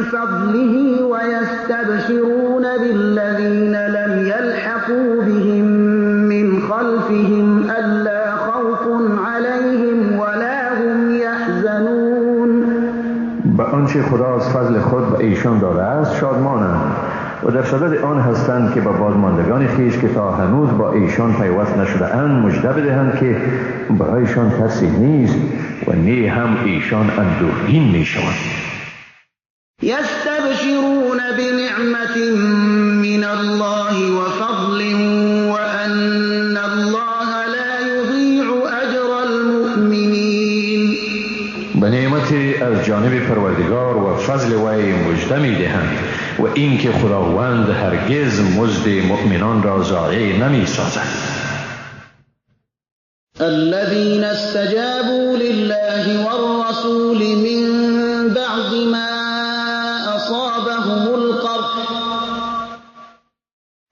فضله ويستبشرون بالذين لم يلحقوا بهم من خلفهم ألا خوف عليهم ولا هم يحزنون. به آنچه خدا از فضل خود به ایشان داده است شادمانند و در صدد آن هستند که به بازماندگان خویش که تا هنوز با ایشان پیوست نشده اند مژده بدهند که برایشان ترسی نیست و نی هم ایشان اندوهگین می شوند. يستبشرون بنعمة من الله وفضل وأن الله لا يضيع أجر المؤمنين. به نعمتی از جانب پروردگار و فضل وی مژده می دهند و اینکه خداوند هرگز مزد مؤمنان را ضایع نمی سازد. الذين استجابوا لله والرسول من بعد ما أصابهم القرح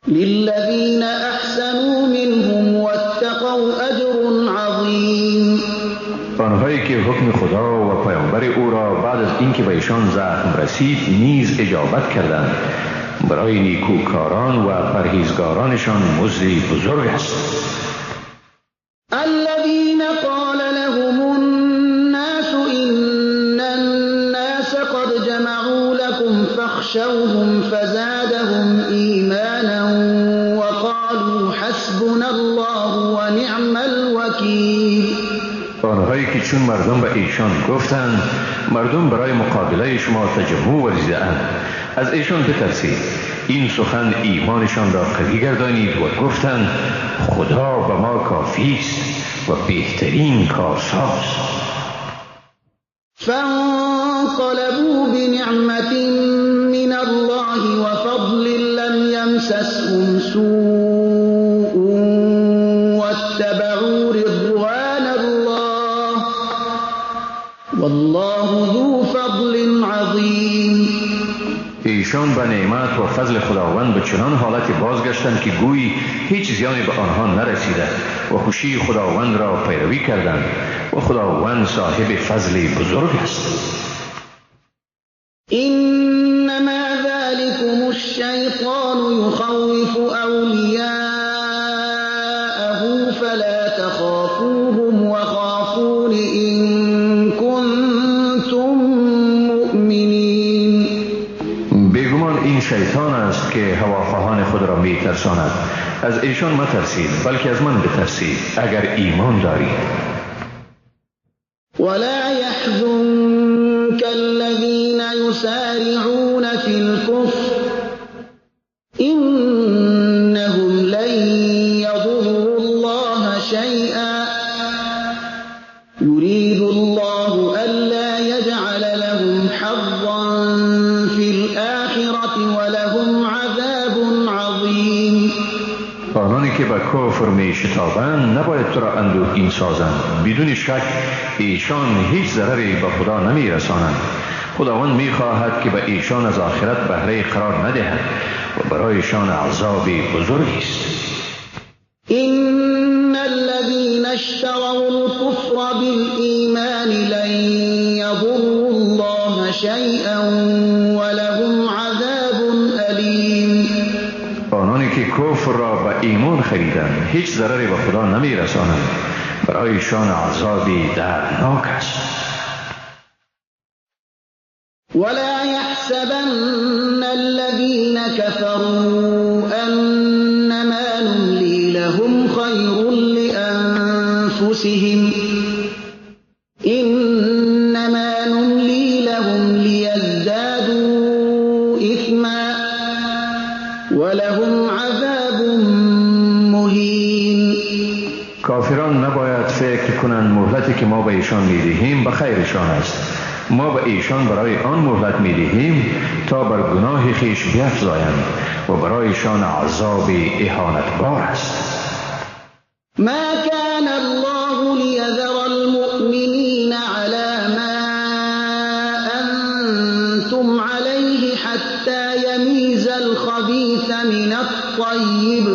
للذين أحسنوا آنهایی که حکم خدا و پیامبر او را بعد از اینکه به ایشان زخم رسید نیز اجابت کردند، برای نیکوکاران و پرهیزگارانشان مزدی بزرگ است. الذين قال لهم الناس إن الناس قد جمعوا لكم فاخشوهم فزادهم إيمانا وقالوا حسبنا الله ونعم الوكيل. آنهایی که چون مردم به ایشان گفتند مردم برای مقابله شما تجمع ورزیده‌اند، از ایشان بترسید، این سخن ایمانشان را قوی گردانید و گفتند خدا به ما کافی است و بهترین کارساز. فانقلبوا بنعمة من الله وفضل لم يمسسهم سوء واتبعوا رضوان الله والله ذو فضل عظیم. ایشان به نعمت و فضل خداوند به چنان حالتی بازگشتند که گویی هیچ زیانی به آنها نرسیده و خوشی خداوند را پیروی کردند و خداوند صاحب فضل بزرگ است. انما ذلكم الشیطان یخوف اولیاءه فلا تخافوهم وخافون ان کنتم مؤمنین. بیگمان این شیطان است که هواخواهان خود را می ترساند. از ایشان مترسید بلکه از من بترسید اگر ایمان دارید. ولا يحزنك الذين يسارعون في الكفر إنهم لن يضروا الله شيئا يريد الله ألا يجعل لهم حظا في الآخرة ولهم عذاب عظيم. آنانی که به کفر می شتابند نباید تو را اندوهگین سازند. بدون شک ایشان هیچ ضرری به خدا نمی رسانند. خداوند می خواهد که به ایشان از آخرت بهره قرار ندهد و برایشان عذابی بزرگی است. إن الذين اشتروا الكفر بالإيمان لن يضروا الله شيئا ولهم عذاب أليم. آنانی که کفر را به ایمان خریدند هیچ ضرری به خدا نمی رسانند، برایشان عذابی دردناک است. ولا يحسبن الذين كفروا أنما نملي لهم خير لأنفسهم إنما نملي لهم ليزدادوا إثما ولهم عذاب مهین. کافران نباید فکر کنند مهلتی که ما به ایشان میدهیم به خیرشان است. ما به ایشان برای آن مهلت میدهیم تا بر گناه خیش بیفزایند و برایشان عذاب اهانتبار است. ما كان الله ليذر المؤمنين على ما أنتم عليه حتى يميز الخبيث من الطيب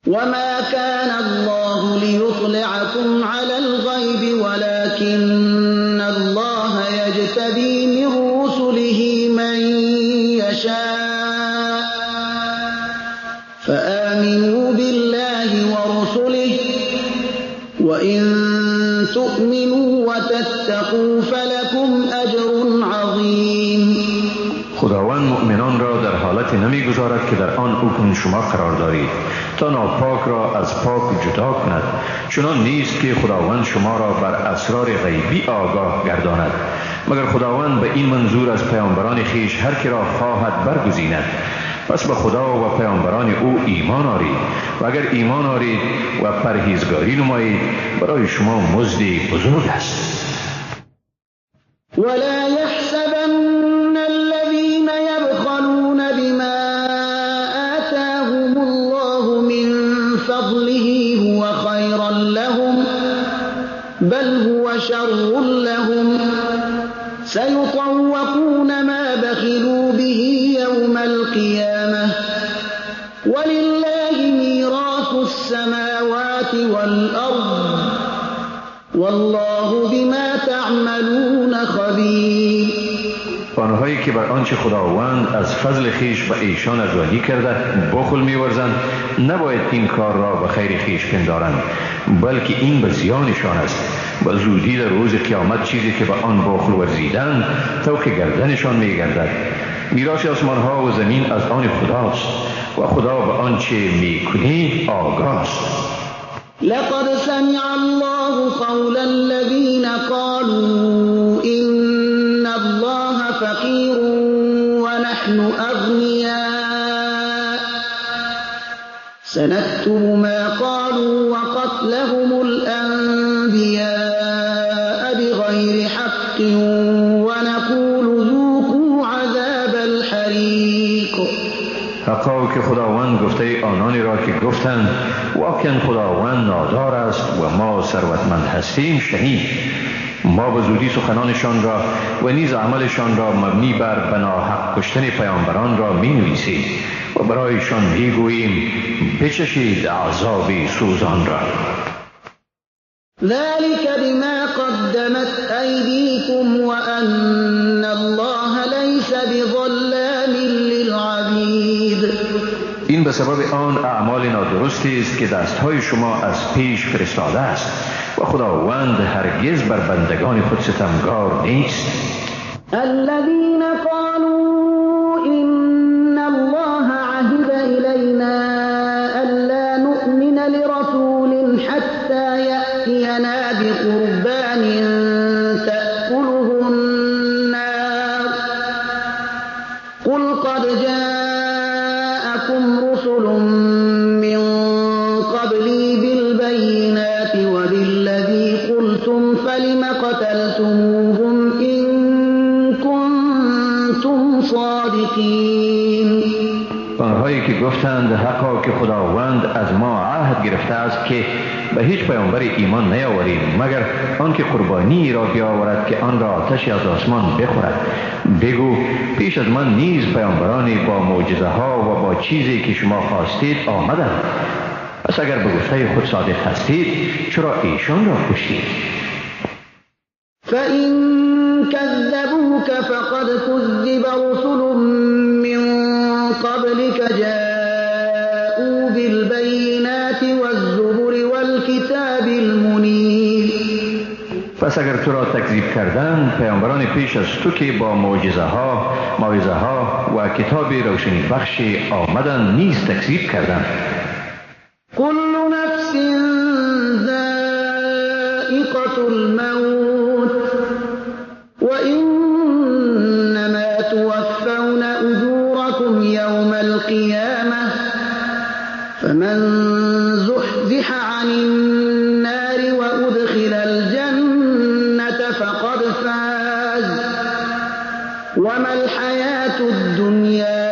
وما كان الله ليطلعكم على الغيب ولكن الله يجتبي من رسله من يشاء فآمنوا بالله ورسله وإن تؤمنوا وتتقوا فلكم أجر عظيم. خداوند مؤمنان را در حالتی نمیگذارد که در آن حکم شما قرار دارید تا ناپاک را از پاک جدا کند. چنان نیست که خداوند شما را بر اسرار غیبی آگاه گرداند، مگر خداوند به این منظور از پیامبران خیش هر کی را خواهد برگزیند. پس به خدا و پیامبران او ایمان آرید و اگر ایمان آرید و پرهیزگاری نمایید برای شما مزدی بزرگ است. ولا يحسبن الذين يبخلون بما آتاهم الله من فضله هو خيرا لهم بل هو شر لهم سيطوقون ما بخلوا به يوم القيامة ولله ميراث السماوات والأرض والله بما تعملون خبیر. آنهایی که بر آنچه خداوند از فضل خیش به ایشان ارزانی کرده بخل می‌ورزند نباید این کار را به خیر خیش پندارند، بلکه این به زیانشان است. و زودی در روز قیامت چیزی که به آن بخل ورزیدند طوق گردنشان می‌گردد. میراث آسمان ها و زمین از آن خداست و خدا به آنچه میکنی آگاه است. لقد سمع الله قول الذين قالوا إن الله فقير ونحن أغنياء سنكتب ما قالوا وقتلهم الأنبياء بغير حق ونقول ذوقوا عذاب الحريق. حقا که خداوند گفته آنانی را که گفتند واقعا خداوند نادار است و ما ثروتمند هستیم شنید. ما به زودی سخنانشان را و نیز عملشان را مبنی بر بناحق کشتن پیامبران را می نویسیم و برایشان می گوییم بچشید عذاب سوزان را. ذلك بما قدمت أيديكم وأن الله ليس بظلام للعبيد. این به سبب آن اعمال نادرستی است که دستهای شما از پیش فرستاده است و خداوند هرگز بر بندگان خود ستمگار نیست. الذين قالوا إن الله عهد إلينا ألا نؤمن لرسول حتى يأتينا بقربان تأكله النار قل قد جاءكم رسل من قبلي بالبينات وبالذي قلتم فلم قتلتموهم إن كنتم صادقين. آنهایی که گفتند حقا که خداوند از ما عهد گرفته است که به هیچ پیامبر ایمان نیاوریم مگر آنکه قربانی را بیاورد که آن را آتش از آسمان بخورد. بگو پیش از من نیز پیامبرانی با معجزه ها و با چیزی که شما خواستید آمدند. پس اگر به گفته خود صادق هستید چرا ایشان را کشتید؟ فإن كذبوك فقد كذب رسل من قبلك جاءوا بالبينات والزبر والكتاب المنير. پس اگر تو را تکذیب کردند پیامبران پیش از تو که با موعظه ها و کتاب روشنی بخش آمدند نیز تکذیب کردند. كل نفس ذائقة الموت وإنما توفون أجوركم يوم القيامة فمن زحزح عن النار وأدخل الجنة فقد فاز وما الحياة الدنيا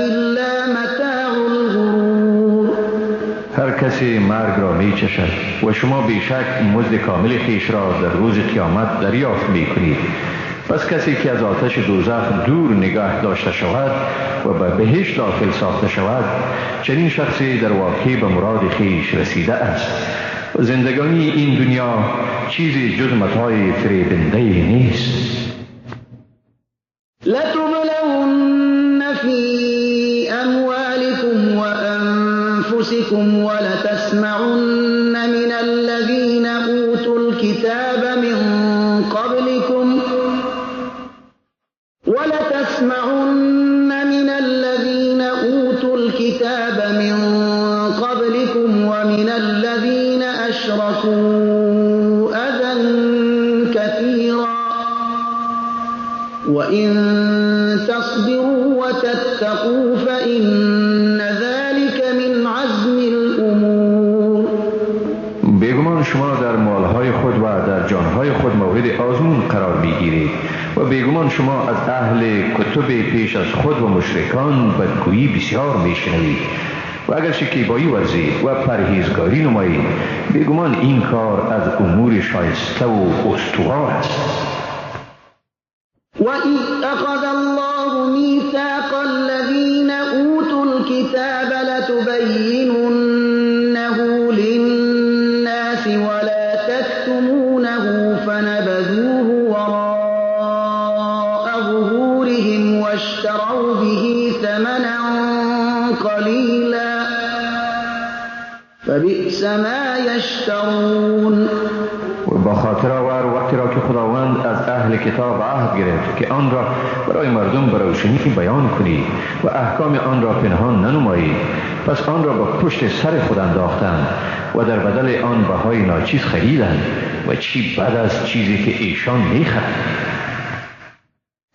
إلا متاع الغرور. هر کسی مرگ را می چشد و شما بیشک مزد کامل خیش را در روز قیامت دریافت می کنید. پس کسی که از آتش دوزخ دور نگاه داشته شود و به بهشت داخل ساخته شود چنین شخصی در واقع به مراد خیش رسیده است. زندگانی این دنیا چیزی جز متاع فریبنده نیست. لتبلون في أموالكم وأنفسكم ولتسمعن من الذين أوتوا الكتاب من قبلكم ومن الذين أشركوا أذى كثيرا وإن تصبروا وتتقوا فإن ذلك من عزم الأمور. بیگمان شما در مالهای خود و در جانهای خود مورد آزمون قرار میگیرید و بیگمان شما از اهل کتب پیش از خود و مشرکان بدگویی بسیار میشنوید و اگر شکیبایی ورزید و پرهیزگاری نمایید بیگمان این کار از امور شایسته و استوار است. وَإِذْ أَخَذَ اللَّهُ مِيثَاقَ الَّذِينَ أُوتُوا الْكِتَابَ لَتُبَيِّنُنَّهُ فبئس ما یشترون. و با خاطر آور وقتی را که خداوند از اهل کتاب عهد گرفت که آن را برای مردم به روشنی بیان کنی و احکام آن را پنهان ننمایی، پس آن را با پشت سر خود انداختند و در بدل آن بهای ناچیز خریدند و چی بد از چیزی که ایشان میخرند.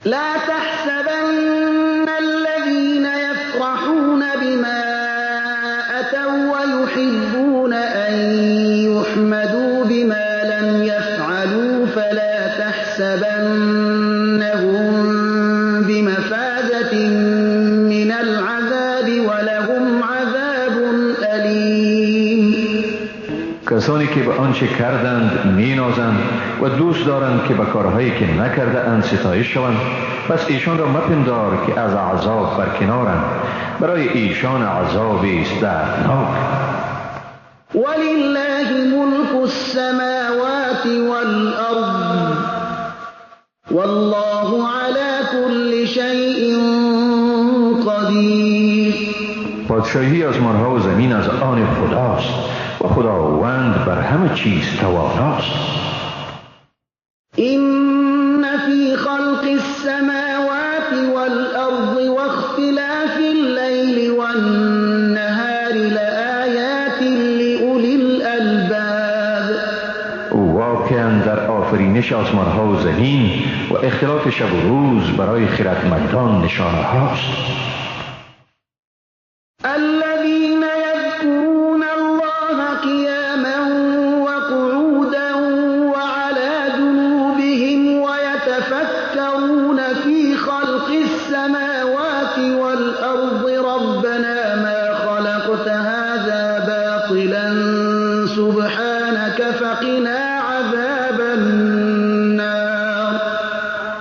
لا تحسبن الذين يفرحون بما أتوا ويحبون أن يحمدوا بما لم يفعلوا فلا تحسبنهم بمفازة من العذاب ولهم عذاب أليم. کسانی که به آنچه کردند مینازند و دوست دارند که به کارهایی که نکرده اند ستایش شوند، پس ایشان را مپندار که از عذاب برکنارند، برای ایشان عذابی است دردناک. ولله ملك السماوات والأرض والله على كل شيء قدير. پادشاهی آسمان‌ها و زمین از آن خداست و خداوند بر همه چیز تواناست. إن في خلق السماوات والأرض واختلاف الليل والنهار لآيات لأولي الألباب. واقعا در آفرینش آسمان‌ها و زمین و اختلاف شب و روز برای خردمندان نشانه هاست. الذين يذكرون الله قياما وقعودا وعلى جنوبهم ويتفكرون في خلق السماوات والأرض ربنا ما خلقت هذا باطلا سبحانك فقنا عذاب النار.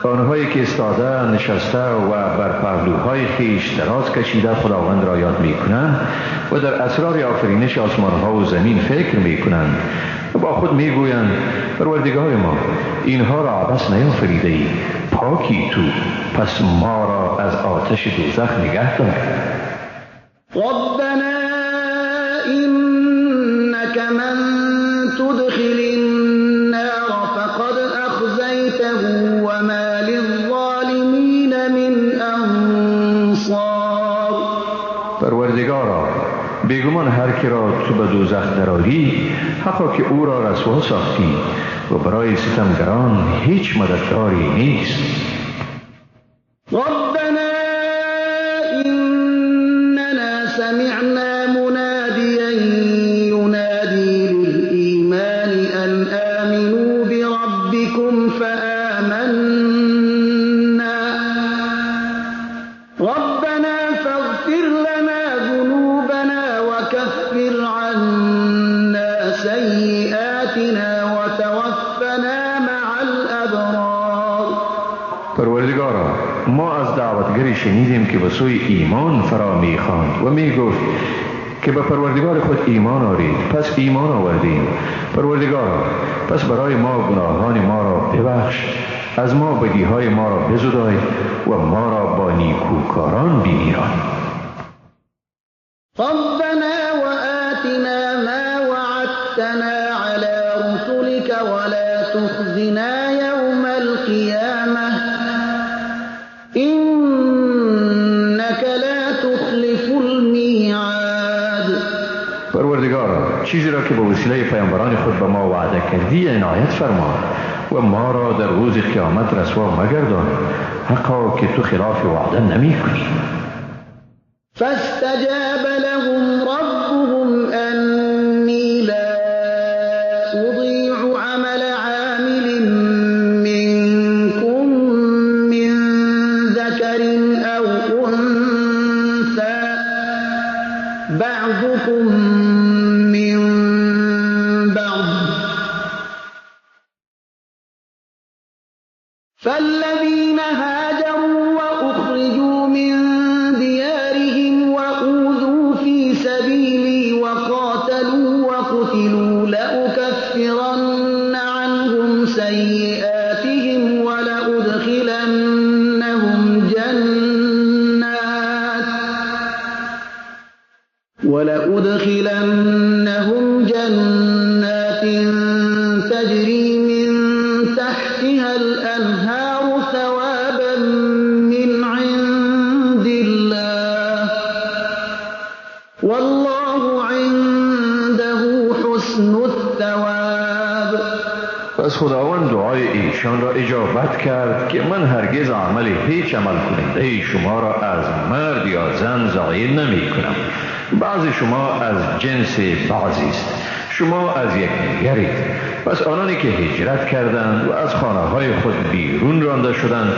آنهایی که ایستاده نشسته و بر پهلوهای خیش دراز کشیده خداوند را یاد می کنند و در اسرار آفرینش آسمانها و زمین فکر می کنند و با خود می گویند پروردگار ما اینها را عبث نیافریده ای، پاکی تو، پس ما را از آتش دوزخ نگه دار. ربنا إنك من تدخل النار فقد أخزيته وما للظالمين من أنصار. پروردگارا بیگمان هر کی را تو به دوزخ درآری، حقا که او را رسوا ساختی و برای ستمگران هیچ مددکاری نیست. ربنا إننا سمعنا مناديا ينادي للإيمان أن آمنوا بربكم فآمنا ربنا فاغفر لنا ذنوبنا وكفر عنا سيئاتنا وتوفنا مع الأبرار. پروردگارا ما از دعوتگری شنیدیم که به سوی ایمان فرا می‌خواند و میگفت که به پروردگار خود ایمان آورید، پس ایمان آوردیم. پروردگارا پس برای ما گناهان ما را ببخش، از ما بدیهای ما را بزدای و ما را با نیکوکاران بمیران. ربنا وآتنا ما وعدتنا على رسلك ولا تخزنا يوم القيامة إنك لا تخلف الميعاد. پروردگارا چیزی را که به وسیله پیامبران خود به ما وعده کردی عنایت فرما و ما را در روز قیامت رسوا مگردان، حقا که تو خلاف وعده نمی کنی. فاستجاب لهم ربهم أني لا أضيع عمل عامل منكم من ذكر أو أنثى بعضكم من بعض فالذين هاجروا وأخرجوا من ديارهم وأوذوا في سبيلي لندخلنهم جنات تجري من تحتها الأنهار ثوابا من عند الله والله عنده حسن الثواب. پس خداوند دعای ایشان را اجابت کرد که من هرگز عمل هیچ عمل کننده شما را از مرد یا زن ضایع نمی کنم. بعض شما از جنس بعضی است، شما از یکدیگرید. پس آنانی که هجرت کردند و از خانه های خود بیرون رانده شدند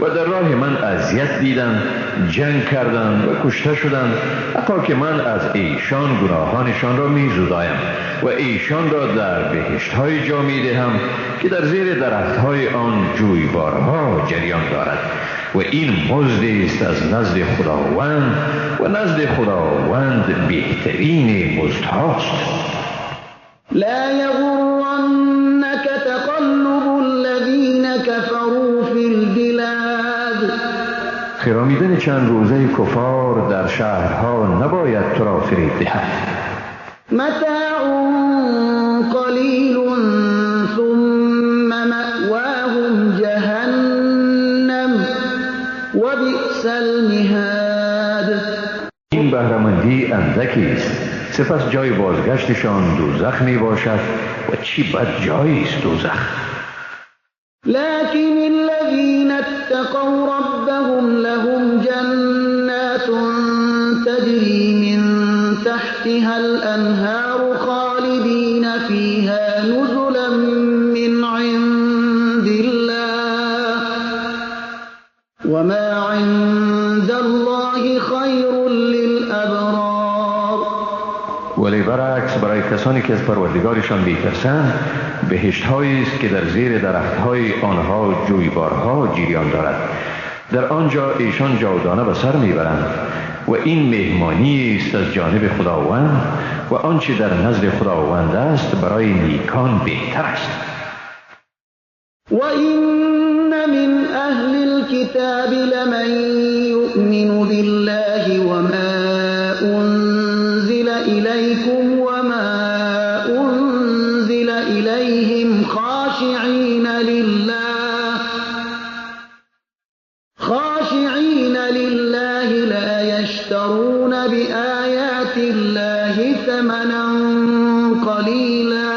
و در راه من اذیت دیدند، جنگ کردند و کشته شدند، حتی که من از ایشان گناهانشان را می زدایم و ایشان را در بهشت های جا می دهم که در زیر درخت های آن جویبارها جریان دارد و این مزد است از نزد خداوند و نزد خداوند بهترین مزدهاست. لا يغرنك تقلب الذين كفروا في البلاد. خرامیدن چند روزه کفار در شهرها نباید تو را فریب دهد. متاع قلیل ثم مأواهم جهنم وبئس المهاد. این بهره‌مندی اندکی است، سپس جای بازگشتشان دوزخ می باشد و چی بد جایی است دوزخ. لكن الذين اتقوا ربهم لهم جنات تجري من تحتها الأنهار خالدين فيها نزلا من عند الله وما عند الله خير للأبرار. ولی برعکس برای کسانی که از پروردگارشان می‌ترسند بهشت‌هایی است که در زیر درخت‌های آنها جویبارها جریان دارد، در آنجا ایشان جاودانه به سر میبرند و این مهمانی است از جانب خداوند و آنچه در نزد خداوند است برای نیکان بهتر است. وَإِنَّ مِنْ أَهْلِ الْكِتَابِ لَمَنْ يُؤْمِنُ بِاللَّهِ وَمَا أُنْزِلَ إِلَيْكُمْ وَمَا أُنْزِلَ إِلَيْهِمْ خَاشِعِينَ لِلَّهِ لَا يَشْتَرُونَ بِآيَاتِ اللَّهِ ثَمَنًا قَلِيلًا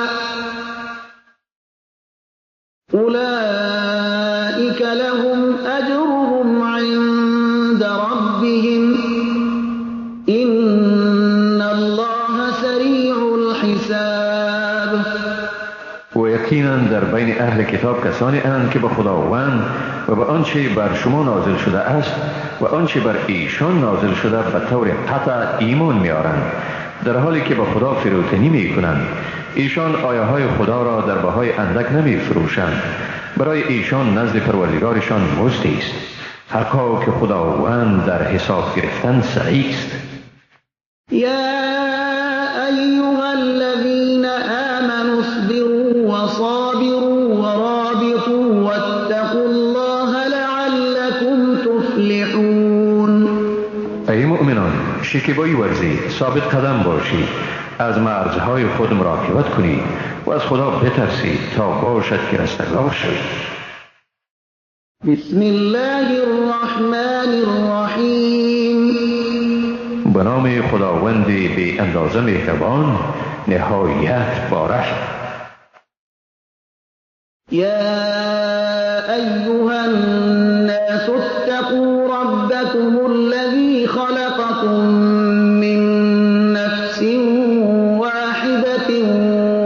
أولئك لهم أجرهم عند ربهم إن الله سریع الحساب. و یقینا در بین اهل کتاب کسانی اند که به خداوند و به آنچه بر شما نازل شده است و آنچه بر ایشان نازل شده به طور قطع ایمان می‌آورند، در حالی که به خدا فروتنی می‌کنند. ایشان آیه های خدا را در بهای اندک نمی فروشند، برای ایشان نزد پروردگارشان مزدی است، حقا که خداوند در حساب گرفتن سریع است. یا ایها الذین آمنوا اصبروا وصابروا ورابطوا واتقوا الله لعلكم تفلحون. ای مؤمنان، شکیبایی ورزید، ثابت قدم باشید، از مرزهای خود مراقبت کنید و از خدا بترسید تا باشد که رستگار شوید. بسم الله الرحمن الرحیم. به نام خداوند بی اندازه مهربان، نهایت بارش. یا ایها الناس اتقوا ربکم الذی خلقکم من نفس واحدة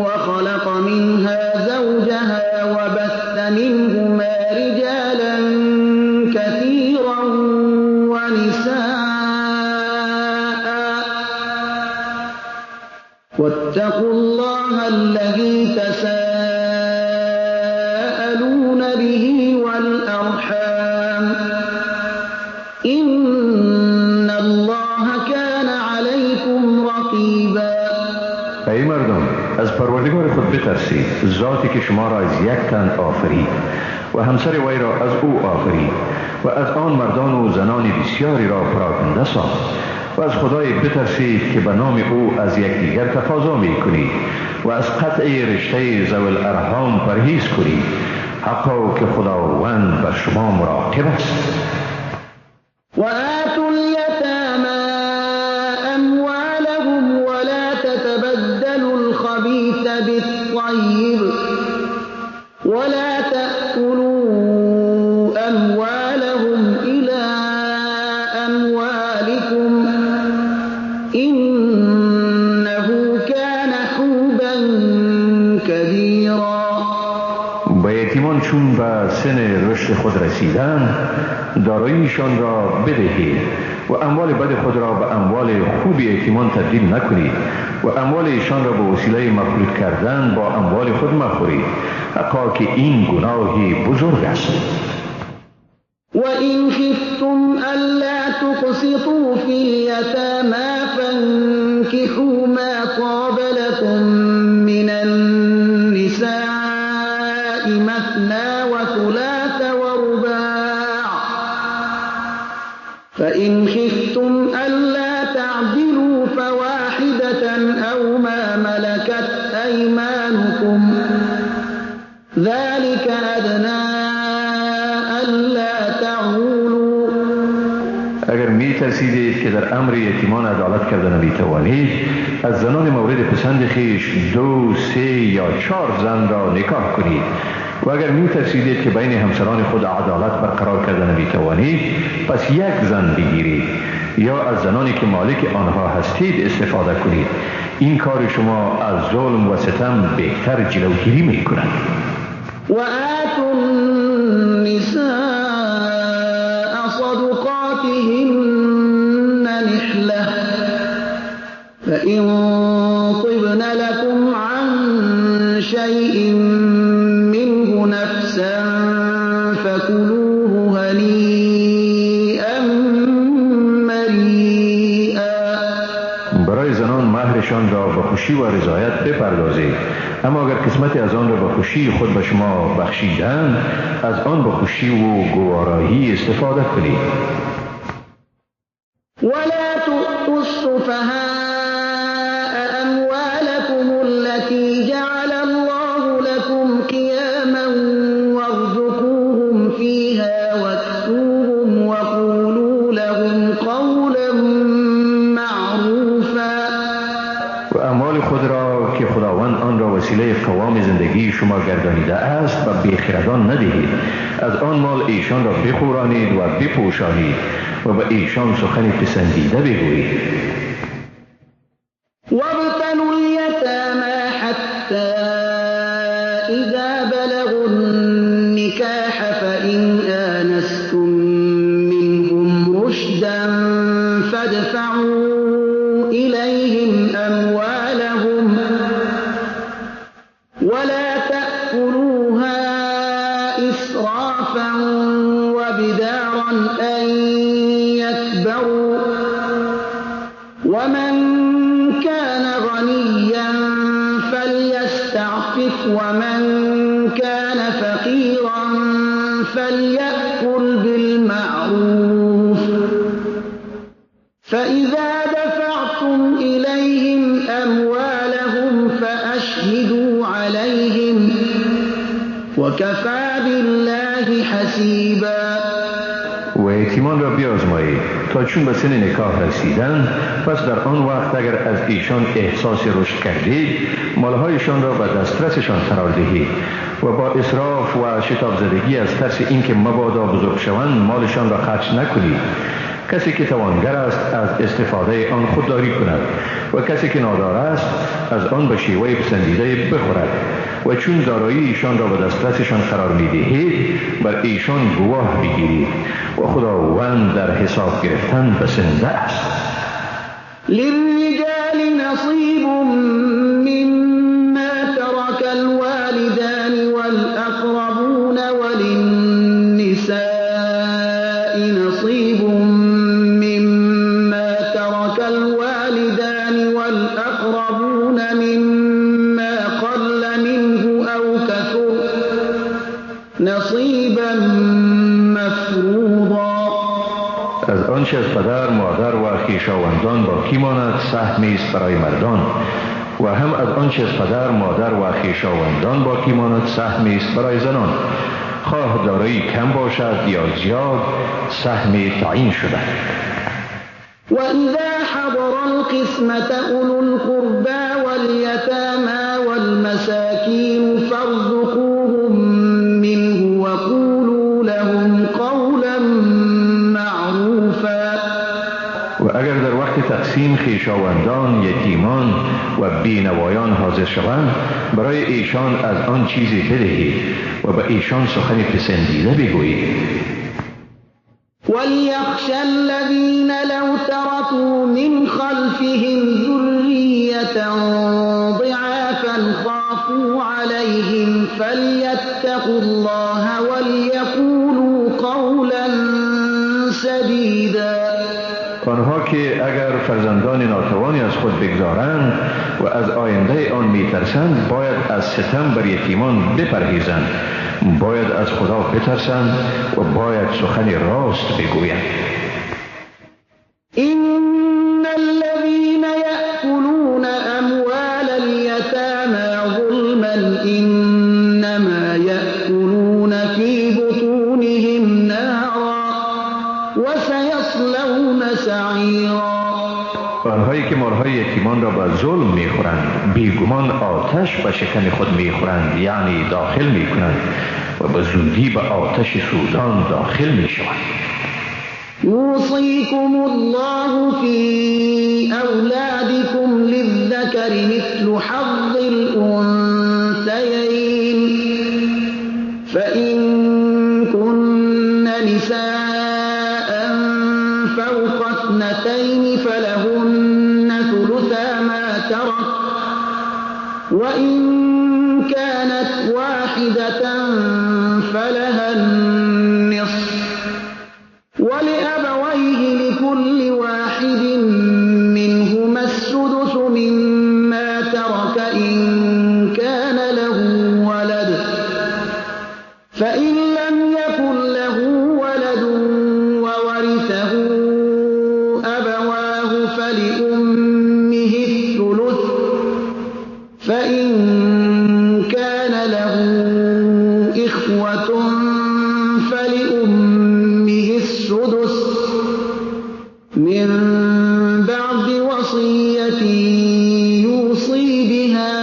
وخلق منها زوجها وبث منهما رجالا كثيرا ونساء واتقوا الله الذي تساءلون به والأرحام إن الله كان عليكم رقيبا. ای مردم، از پروردگار خود بترسید، ذاتی که شما را از یک تن آفرید و همسر وی را از او آفرید و از آن مردان و زنان بسیاری را پراکنده ساخت و از خدای بترسید که به نام او از یکدیگر تقاضا می کنید و از قطع رشته ذوی الارحام پرهیز کنید، حقا که خداوند بر شما مراقب است. وآتوا اليتامى أموالهم ولا تتبدلوا الخبيث بالطيب ولا تأكلوا أموالهم إلى أموالكم إنه كان حوبا كبيرا. به یتیمان چون به سن رشد خود رسیدن داراییشان را بدهید و اموال بد خود را به اموال خوب یتیمان تبدیل نکنید و اموال ایشان را به وسیله مفلوت کردن با اموال خود مخورید، حقا که این گناهی بزرگ است. وإن خفتم ألا تقسطوا في اليتامى فانكحوا ما طاب لكم من النساء مثنى وثلاث ورباع فإن خفتم ألا تعدلوا فواحدة أو ما ملكت أيمانكم ذلك أدنى ألا تعولوا. اگر می ترسیدید که در امر یتیمان عدالت کردن می توانید، از زنان مورد پسند خیش 2، 3 یا 4 زن را نکاح کنید و اگر می ترسیدید که بین همسران خود عدالت برقرار کردن می توانید، پس یک زن بگیرید یا از زنانی که مالک آنها هستید استفاده کنید. این کار شما از ظلم و ستم بهتر جلوگیری می کند. وآتوا النساء صدقاتهن نحلة فإن طبن لكم عن شيء منه نفسا فكلوه هنيئا مريئا. برای زنان مهرشان را به خوشی و رضایت بپردازید، اما اگر قسمتی از آن را به خوشی خود به شما بخشیدند، از آن به خوشی و گوارایی استفاده کنید. ولا تؤتوا السفهاء أموالكم التي جعل الله لكم قياما وارزقوهم فيها واكسوهم وقولوا لهم قولا معروفا. و اموال خود را که خداوند آن را وسیله قوام زندگی شما گردانیده است و بیخردان ندهید. از آن مال ایشان را بخورانید و بپوشانید و به ایشان سخن پسندیده بگویید. وابتلوا اليتامى حتى إذا بلغوا النكاح فإن آنستم منهم رشدا فادفعوا إليهم أموالهم ولا تأكلوها إسرافا وبدارا أن يكبروا ومن كان غنيا فليستعفف ومن كان فقيرا فليأكل بالمعروف فإذا دفعتم إليهم أموالهم فأشهدوا عليهم وكفى بالله حسيبا. و یتیمان را بیازمایید تا چون به سن نکاح رسیدن، پس در آن وقت اگر از ایشان احساس رشد کردید، مالهایشان را به دسترسشان قرار دهید و با اسراف و شتاب زدگی از ترس اینکه مبادا بزرگ شوند مالشان را خرج نکنید. کسی که توانگر است از استفاده آن خودداری کند و کسی که نادار است از آن به شیوه پسندیده بخورد و چون دارایی ایشان را به دسترسشان قرار می‌دهید بر ایشان گواه بگیرید و خداوند در حساب گرفتن بسنده است. للرجال نصیب مما ترك الوالدان والأقربون وللنساء نصيب مما ترك الوالدان والأقربون مما قل منه أو كثر نصيبا مفروضا. از آنچه آنچه از پدر، مادر و خویشاوندان باقی ماند سهمی است برای مردان و هم از آنچه از پدر، مادر و خویشاوندان باقی ماند سهمی است برای زنان، خواه دارایی کم باشد یا زیاد سهمی تعیین شده. وَإِذَا حَضَرَ الْقِسْمَةَ أُولُو الْقُرْبَى وَالْيَتَامَى وَالْمَسَاكِينُ فَارْزُقُوهُم مِّنْهُ وَقُولُوا لَهُمْ قَوْلًا مَّعْرُوفًا. و اگر در وقت تقسیم خویشاوندان، یتیمان و بینوایان حاضر شوند، برای ایشان از آن چیزی بدهید و به ایشان سخن پسندیده بگویید. وَلْيَخْشَ الَّذِينَ لَوْ تَرَكُوا مِنْ خَلْفِهِمْ ذُرِّيَّةً ضِعَافًا خَافُوا عَلَيْهِمْ فَلْيَتَّقُوا اللَّهَ وَلْيَقُولُوا قَوْلًا سَدِيدًا. آنها که اگر فرزندان ناتوانی از خود بگذارند و از آینده آن میترسند باید از ستم بر یتیمان بپرهیزند، باید از خدا بترسند و باید سخن راست بگویند. إِنَّ الَّذِينَ يَأْكُلُونَ أَمْوَالَ الْيَتَامَى ظُلْمًا إِنَّمَا يَأْكُلُونَ فِي بُطُونِهِمْ نَارًا وَسَيَصْلَوْنَ سَعِيرًا. آنهایی که مالهای یتیمان را به ظلم میخورند بیگمان آتش به شکم خود میخورند، یعنی داخل میکنند و به زودی به آتش سوزان داخل میشوند. يوصيكم الله في أولادكم للذكر مثل حظ الأنثيين فإن كن نساء فوق اثنتين فلهن ثلثا ما ترك وإن كانت واحدة فلها النصف ولأبويه لكل واحد منهما السدس مما ترك إن كان له ولد فإن لم يكن له ولد وورثه أبواه فلأمه الثلث فإن كان له إخوة فلأمه السدس من بعد وصية يوصي بها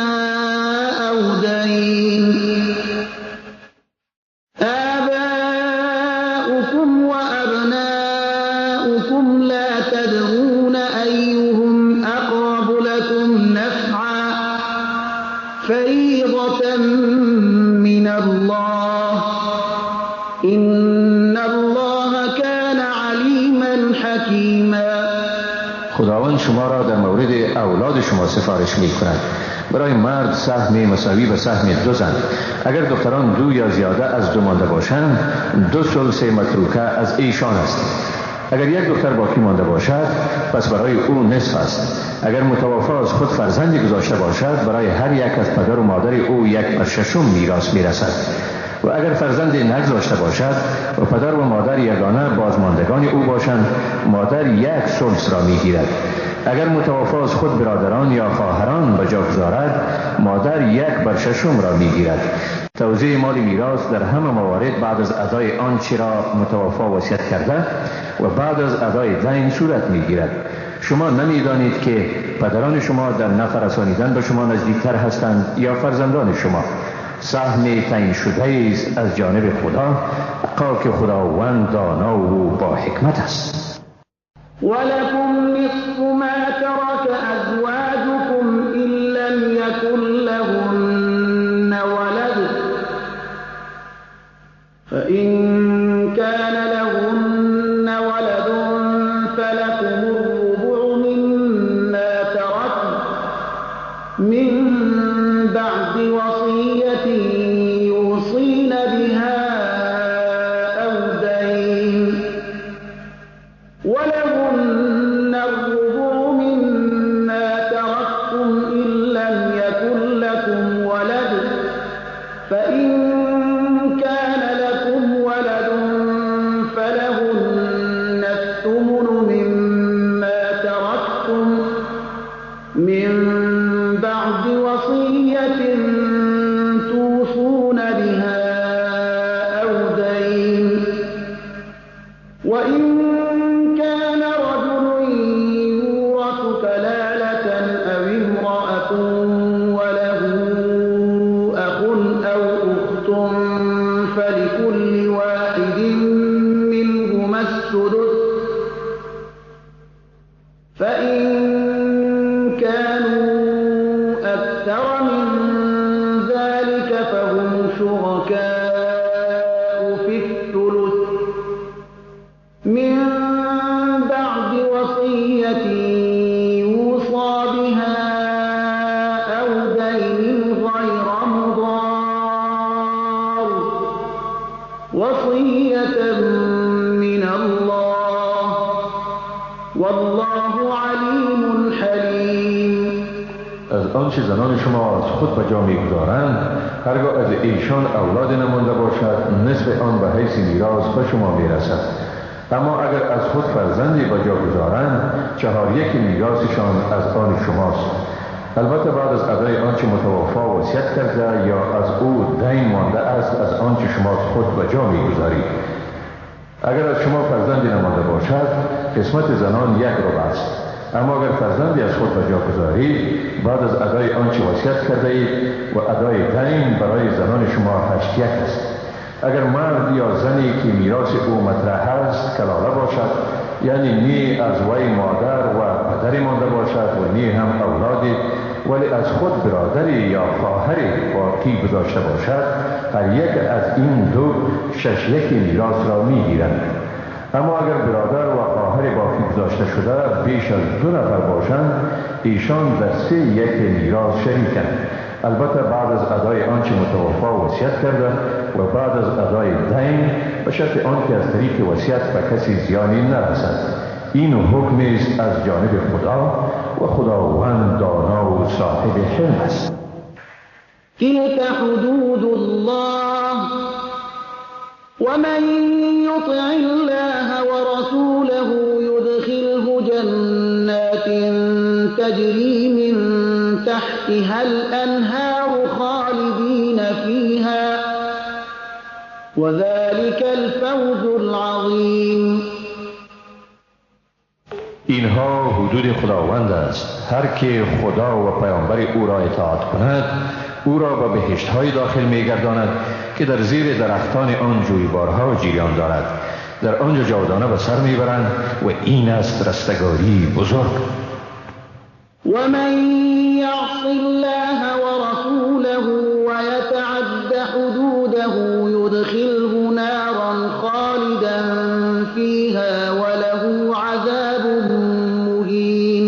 أو دين. آباؤكم وأبناؤكم لا تدرون أيهم أقرب لكم نفعا فريضة من الله إن الله كان علیما حکیما. خداوند شما را در مورد اولاد شما سفارش می کند. برای مرد سهم مساوی به سهم دو زن. اگر دختران دو یا زیاده از دو مانده باشند 2 ثلث متروکه از ایشان است. اگر یک دختر باقی مانده باشد پس برای او نصف است. اگر متوفی از خود فرزندی گذاشته باشد برای هر یک از پدر و مادر او 1/6 میراث میرسد. و اگر فرزندی نگذاشته باشد و پدر و مادر یگانه بازماندگان او باشند مادر 1 ثلث را میگیرد. اگر متوفی از خود برادران یا خواهران به جا گذارد مادر 1/6 را میگیرد. توزیع مال میراث در همه موارد بعد از ادای آنچه را متوفی وصیت کرده و بعد از ادای دین صورت میگیرد. شما نمیدانید که پدران شما در نفع رسانیدن به شما نزدیکتر هستند یا فرزندان شما. سهم تعیین شده است از جانب خدا، که خداوند دانا و با حکمت است. ولكم نصف ما ترك أزواجكم إن لم يكن لهن ولد فإن كان لهن ولد فلكم الربع مما تركن من بعد وصية يوصين بها أو دين ولهن الربع مما تركتم إن لم يكن لكم ولد فإن كان لكم ولد فلهن الثمن آنچه زنان شما از خود به جا می‌گذارند هرگاه از ایشان اولاد نمانده باشد نصف آن به حیث میراث به شما میرسد. اما اگر از خود فرزندی به جا گذارند 4/1 میراثشان از آن شماست، البته بعد از ادای آنچه متوفا وصیت کرده یا از او دین مانده است از آنچه شما خود به جا می‌گذارید. اگر از شما فرزندی نمانده باشد قسمت زنان 1 ربع است. اما اگر فرزندی از خود به جا گذارید بعد از ادای آنچه وصیت کرده اید و ادای دین برای زنان شما 8/1 است. اگر مرد یا زنی که میراث او مطرح است کلاله باشد، یعنی نی از وی مادر و پدری مانده باشد و نی هم اولادی، ولی از خود برادری یا خواهری باقی گذاشته باشد، هر یک از این دو 6/1 میراث را میگیرند. اما اگر برادر و خواهر باقی گذاشته شده بیش از 2 نفر باشند ایشان در 3/1 میراث شریکند، البته بعد از ادای آنچه متوفا وصیت کرده و بعد از ادای دین به شرط آنکه از طریق وصیت به کسی زیانی نرسد. این حکم است از جانب خدا و خداوند دانا و صاحب حلم است. تلك حدود الله ومن يطع الله ورسوله يدخله جنات تجري من تحتها الأنهار خالدين فيها وذلك الفوز العظيم. اینها حدود خداوند است. هر که خدا و پیامبر او را اطاعت کند او را به بهشت‌های داخل می‌گرداند که در زیر درختان آن جویبارها جریان دارد. در آنجا جاودانه به سر میبرند و این است رستگاری بزرگ. ومن يعص الله ورسوله ويتعد حدوده يدخله نارا خالدا فيها وله عذاب مهين.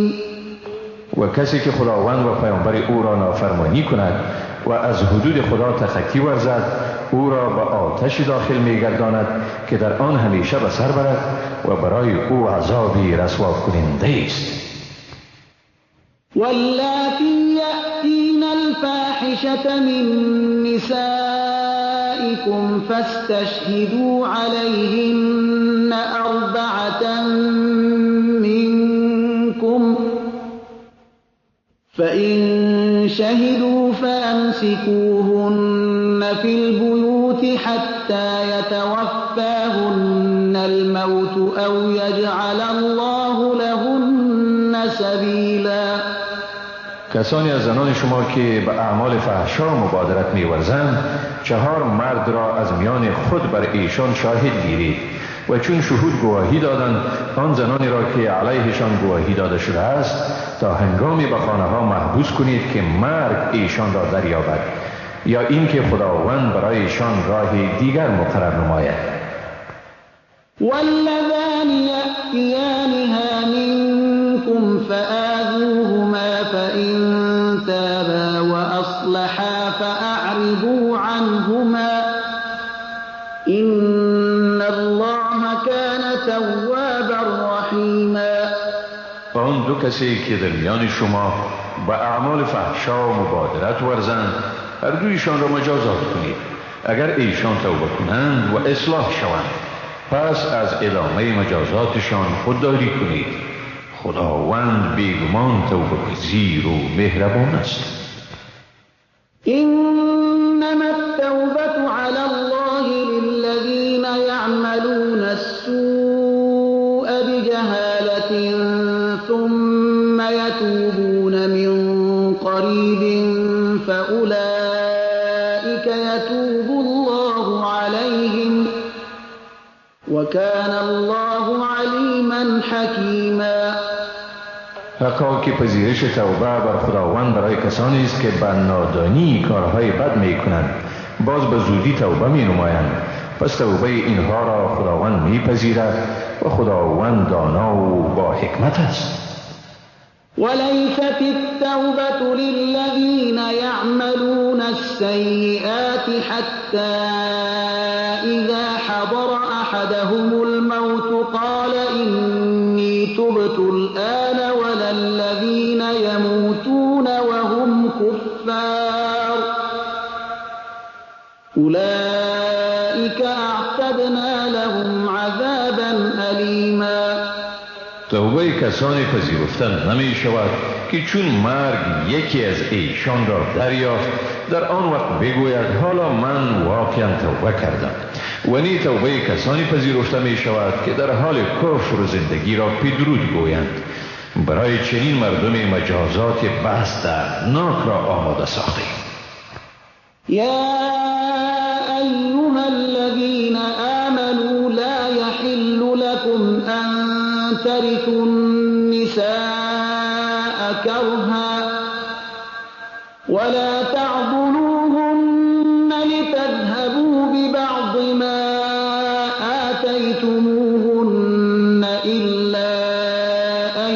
و کسی که خداوند و پیامبر او را نافرمانی کند و از حدود خدا تخطی ورزد او را به آتش داخل می‌گرداند که در آن همیشه به سر برد و برای او عذابی رسوا کننده است. واللاتي يأتين الفاحشة من نسائكم فاستشهدوا عليهن 4 منكم فإن شهدوا فأمسكوهن في البيوت حتى يتوفاهن الموت أو يجعل الله لهن سبيلا. کسانی از زنان شما که به اعمال فحشا مبادرت می‌ورزند 4 مرد را از میان خود بر ایشان شاهد گیرید و چون شهود گواهی دادند آن زنانی را که علیهشان گواهی داده شده است تا هنگامی به خانه ها محبوس کنید که مرگ ایشان را دریابد یا اینکه خداوند برای ایشان راهی دیگر مقرر نماید. واللذان يأتيانها منكم فآذوهما فإن تابا وأصلحا فأعرضوا عنهما إن الله كان توابا رحيما. آن 2 کسی که در میان شما به اعمال فحشا مبادرت ورزند هر دویشان را مجازات کنید. اگر ایشان توبه کنند و اصلاح شوند پس از ادامه مجازاتشان خودداری کنید. خداوند بیگمان توبه پذیر و مهربان است. إنما التوبة على الله للذين يعملون السوء بجهالة ثم يتوبون من قريب فأولئك يتوب الله عليهم وكان الله عليما حكيما. حقا که پذیرش توبه بر خداوند برای کسانی است که به نادانی کارهای بد می کنند باز به زودی توبه می نمایند، پس توبه اینها را خداوند می پذیرد و خداوند دانا و با حکمت است. وليست التوبة للذين يعملون السيئات حتى إذا حضر أحدهم الموت قال إني تبت الآن ولا الذين يموتون وهم الكفار أولئك أعتدنا لهم عذابا ألیما. توبه کسانی پذیرفتن نمی شود که چون مرگ یکی از ایشان را دریافت در آن وقت بگوید حالا من واقعا توبه کردم. و نی توبه کسانی پذیرفته می شود که در حال کفر و زندگی را پیدرود گویند. برای چنین مردم مجازات بس دردناک را آماده ساختیم. یا ایها الذین آمنوا لا يحل لكم ان ترثوا النساء كرها ولا تعضلوهن لتذهبوا ببعض ما آتيتموهن إلا أن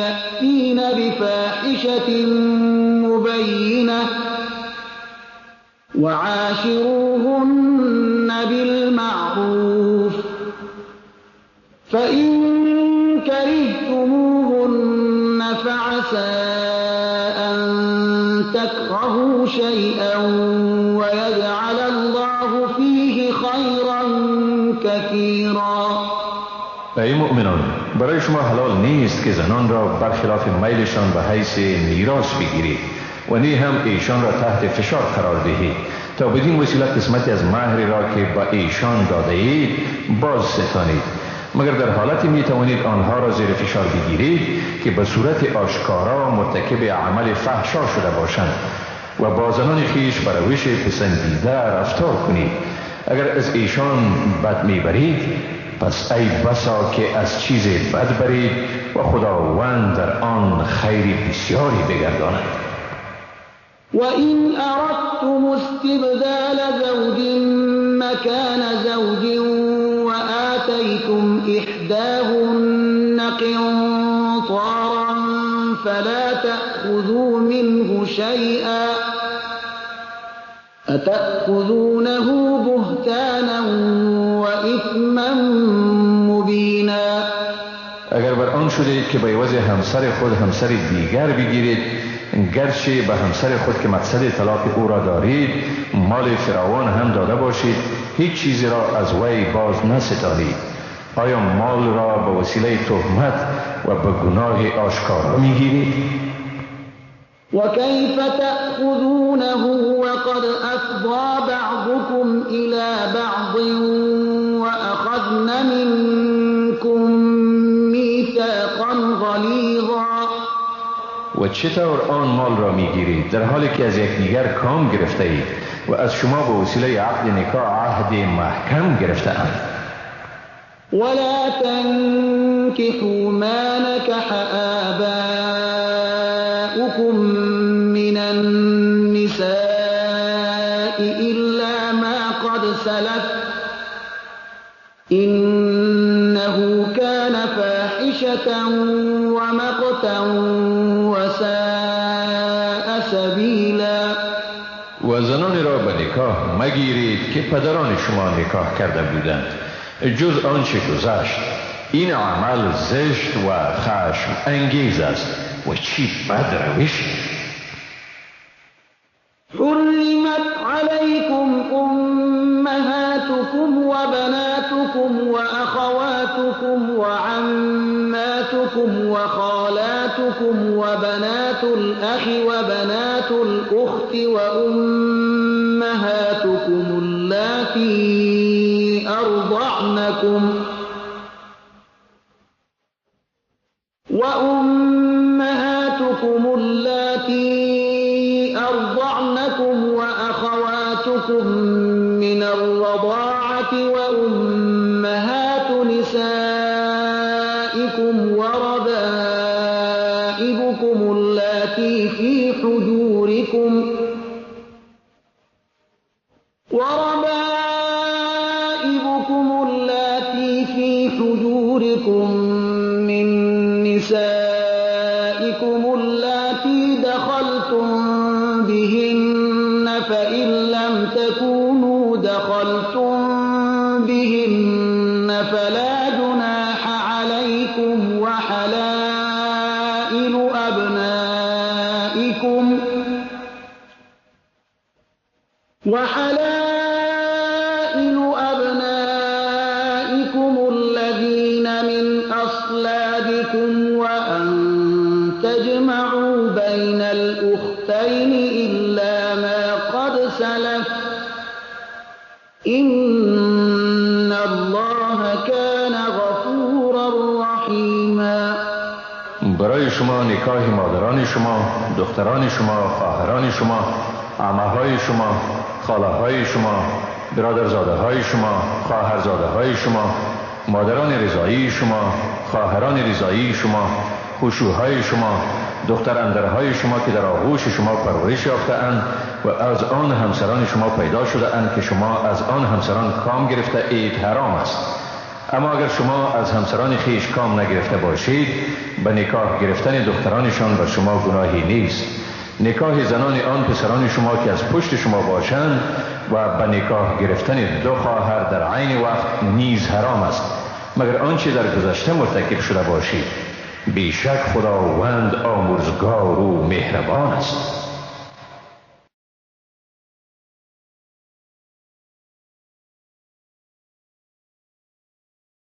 يأتين بفاحشة مبينة وعاشروهن بالمعروف فإن كرهتموهن فعسى أن تكرهوا شيئا ويجعل الله فيه خيرا كثيرا. ای مؤمنان، برای شما حلال نیست که زنان را برخلاف میلشان به حیث میراث بگیرید و نی هم ایشان را تحت فشار قرار دهید تا بدین وسیله قسمتی از مهری را که به ایشان داده اید باز ستانید، مگر در حالتی می توانید آنها را زیر فشار بگیرید که به صورت آشکارا مرتکب عمل فحشا شده باشند و با زنان خیش بر روش پسندیده رفتار کنید. اگر از ایشان بد میبرید پس ای بسا که از چیز بد برید و خداوند در آن خیر بسیاری بگرداند. وَإِنْ أَرَدْتُمُ اسْتِبْدَالَ زَوْجٍ مَّكَانَ زَوْجٍ وَآتَيْتُمْ إِحْدَاهُنَّ قِنطَارًا فَلَا تَأْخُذُوا مِنْهُ شَيْئًا أَتَأْخُذُونَهُ بُهْتَانًا وَإِثْمًا مُّبِينًا. اگر بر آن شده که به عوض همسر خود همسر دیگر بگیرید، گرچه به همسر خود که مقصد طلاق او را دارید مال فراوان هم داده باشید، هیچ چیزی را از وی باز نستانید. آیا مال را به وسیله تهمت و به گناه آشکار میگیرید؟ وكيف تأخذونه وقد أفضى بعضكم إلى بعض وأخذن منكم ميثاقا غليظا. و چطور آن مال را میگیرید در حالی که از یکدیگر کام گرفته اید و از شما به وسیله عقد نکاح عهد محکم گرفته اند؟ ولا تنكحوا ما نكح آباؤكم من النساء إلا ما قد سلف إنه كان فاحشة ومقتا وساء سبيلا. و زنان را به نکاح مگیرید که پدران شما نکاح کرده بودند جز آنچه گذشت. این عمل زشت و خشم انگیز است و چی بد روش. حرمت عليكم أمهاتكم وبناتكم وأخواتكم وعماتكم وخالاتكم وبنات الأخ وبنات الأخت وأمهاتكم اللاتي أرضعنكم وأخواتكم من الرضاعة وأمهات نسائكم وربائبكم اللاتي في حجوركم من نسائكم اللاتي دخلتم بهن فإن لم تكونوا دخلتم بهن فلا جناح عليكم وحلائل أبنائكم الذين من أصلابكم وأن تجمعوا بين الأختين إلا ما قد سلف إن الله كان غفورا رحيما. برای شما نکاح مادران شما، دختران شما، خواهران شما، عمه‌های شما، خاله‌های شما، برادرزاده‌های شما، خواهرزاده‌های شما، مادران رضایی شما، خواهران رضایی شما، خشوهای شما، دختر اندرهای شما که در آغوش شما پرورش یافته‌اند و از آن همسران شما پیدا شده‌اند که شما از آن همسران کام گرفته اید حرام است. اما اگر شما از همسران خیش کام نگرفته باشید، به نکاح گرفتن دخترانشان بر شما گناهی نیست. نکاح زنان آن پسران شما که از پشت شما باشند و به نکاح گرفتن دو خواهر در عین وقت نیز حرام است، مگر آنچه در گذشته مرتکب شده باشید. بیشک خداوند آمرزگار و مهربان است.